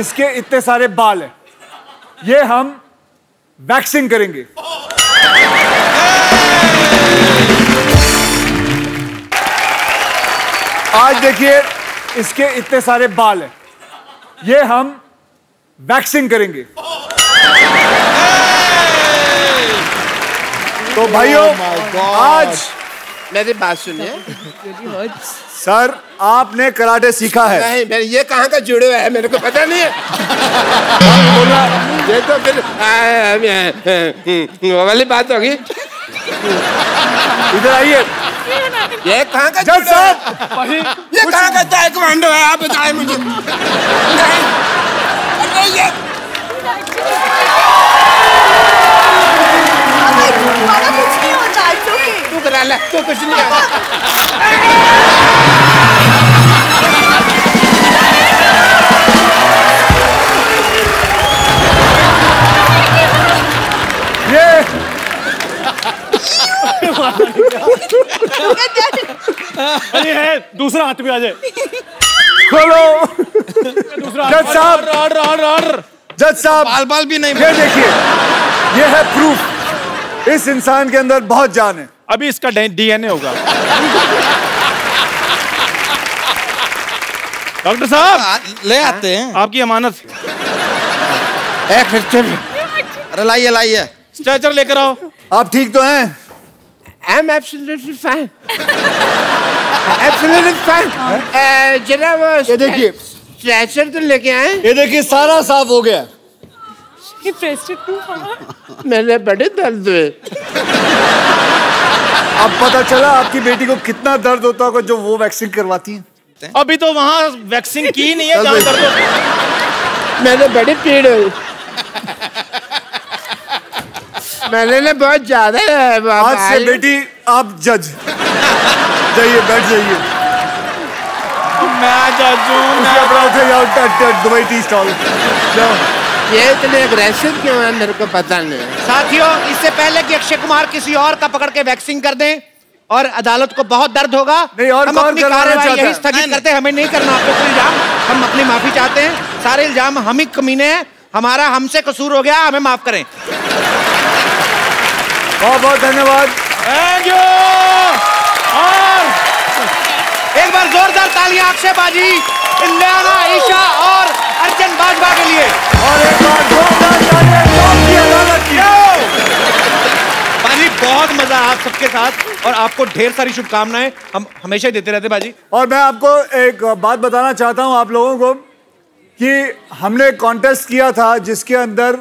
[SPEAKER 6] इसके इतने सारे बाल हैं, ये हम वैक्सिंग करेंगे। आज देखिए इसके इतने सारे बाल हैं, ये हम वैक्सिंग करेंगे। तो भाइयों आज
[SPEAKER 14] मेरी बात सुनिए।
[SPEAKER 6] सर आपने कराटे सीखा है?
[SPEAKER 14] नहीं, ये कहाँ का जुड़े है मेरे को पता नहीं है। ये तो फिर वो वाली बात होगी।
[SPEAKER 6] इधर आइए।
[SPEAKER 14] ये कहाँ का
[SPEAKER 6] जज साहब,
[SPEAKER 14] ये कहाँ का ताइक्वांडो है? आप बताएं मुझे। अरे ये
[SPEAKER 18] कुछ नहीं होता,
[SPEAKER 14] तू करा ले, तू कुछ नहीं होता।
[SPEAKER 13] अरे है दूसरा हाथ भी आ जाए।
[SPEAKER 6] खोलो।
[SPEAKER 13] दूसरा
[SPEAKER 6] जज साहब,
[SPEAKER 13] ऑर्डर।
[SPEAKER 6] जज साहब,
[SPEAKER 16] बाल भी नहीं।
[SPEAKER 6] ये देखिए, ये है प्रूफ, इस इंसान के अंदर बहुत जान है।
[SPEAKER 1] अभी इसका डीएनए होगा। डॉक्टर साहब
[SPEAKER 16] ले आते हैं
[SPEAKER 1] आपकी अमानत।
[SPEAKER 16] अरे लाइए
[SPEAKER 1] स्ट्रेचर लेकर आओ।
[SPEAKER 6] आप ठीक तो हैं?
[SPEAKER 14] I'm absolutely fine. Absolutely fine. जरा वो
[SPEAKER 6] ये देखिए,
[SPEAKER 14] स्ट्रेचर तो लेके आए।
[SPEAKER 6] ये देखिए सारा साफ हो गया।
[SPEAKER 14] मेरे बड़े दर्द हुए।
[SPEAKER 6] अब पता चला आपकी बेटी को कितना दर्द होता होगा जो वो वैक्सीन करवाती है।
[SPEAKER 1] अभी तो वहाँ वैक्सीन की नहीं है, जहाँ दर्द होता है।
[SPEAKER 14] मेरे बड़े पीड़ हुई। मैंने ना बहुत ज्यादा
[SPEAKER 6] आज से बेटी आप जज जाइए, बैठ जाइए।
[SPEAKER 1] मैं जज हूँ।
[SPEAKER 6] Dubai tea stall.
[SPEAKER 14] ये इतने अग्रेसिव क्यों है मेरे को पता नहीं।
[SPEAKER 2] साथियों, इससे पहले कि अक्षय कुमार किसी और का पकड़ के वैक्सिंग कर दें और अदालत को बहुत दर्द होगा,
[SPEAKER 6] नहीं, और
[SPEAKER 2] हम अपनी कार्रवाई यही स्थगित करते हैं। हमें नहीं करना आपके कोई इल्जाम, हम अपनी माफी चाहते हैं। सारे इल्जाम हम ही कमीने हैं, हमारा हमसे कसूर हो गया, हमें माफ करें।
[SPEAKER 6] बहुत बहुत धन्यवाद।
[SPEAKER 1] Thank you. और
[SPEAKER 2] एक बार जोरदार तालियां अक्षय बाजी, इलियाना, ईशा और अर्चन बाजवा के लिए।
[SPEAKER 6] और एक बार जोरदार तालियां टॉप की अदालत की।
[SPEAKER 12] बाजी बहुत मजा आप सबके साथ और आपको ढेर सारी शुभकामनाएं, हम हमेशा ही देते रहते बाजी।
[SPEAKER 6] और मैं आपको एक बात बताना चाहता हूं आप लोगों को कि हमने एक कॉन्टेस्ट किया था जिसके अंदर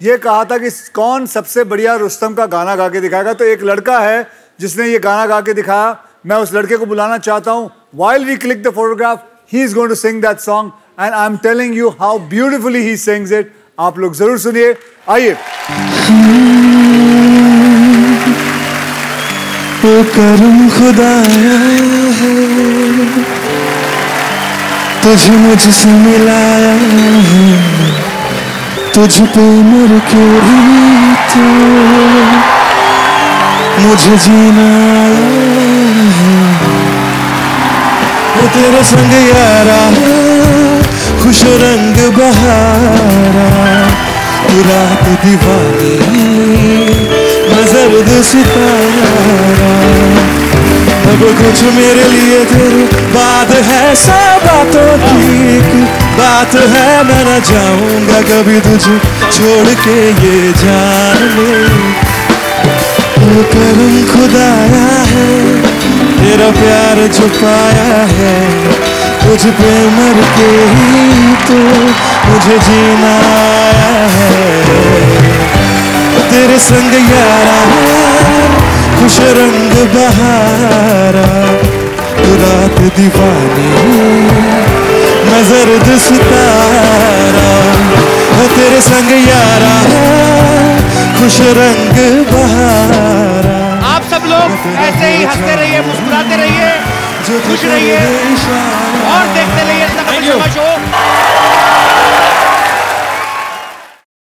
[SPEAKER 6] ये कहा था कि कौन सबसे बढ़िया रुस्तम का गाना गा के दिखाएगा। तो एक लड़का है जिसने ये गाना गा के दिखाया, मैं उस लड़के को बुलाना चाहता हूं। While we click the photograph, he is going to sing that song and I'm telling you how beautifully he sings it. आप लोग जरूर सुनिए, आइए।
[SPEAKER 10] वो करम खुदाया है, तुझे मुझसे मिलाया है, तुझ पे मर के भी तो मुझे जीना आया है। वो तेरे संग यारा, खुश रंग बहारा, तू रात दीवानी, मैं जर्द सितारा। अब कुछ मेरे लिए तेरे बाद है, सब बातों की बात है। मैं न जाऊंगा कभी तुझे छोड़ के, ये जान ले। वो करम खुदाया है, तेरा प्यार छुपाया है, तुझ पे मर के ही तो मुझे जीना आया है। तेरे संग यारा, खुश रंग बहारा, तू रात दीवानी, मैं जर्द सितारा। तेरे संग यारा, खुश रंग बहारा।
[SPEAKER 2] आप सब लोग ऐसे ही हंसते रहिए, मुस्कुराते रहिए, खुश रहिए और देखते रहिए शो।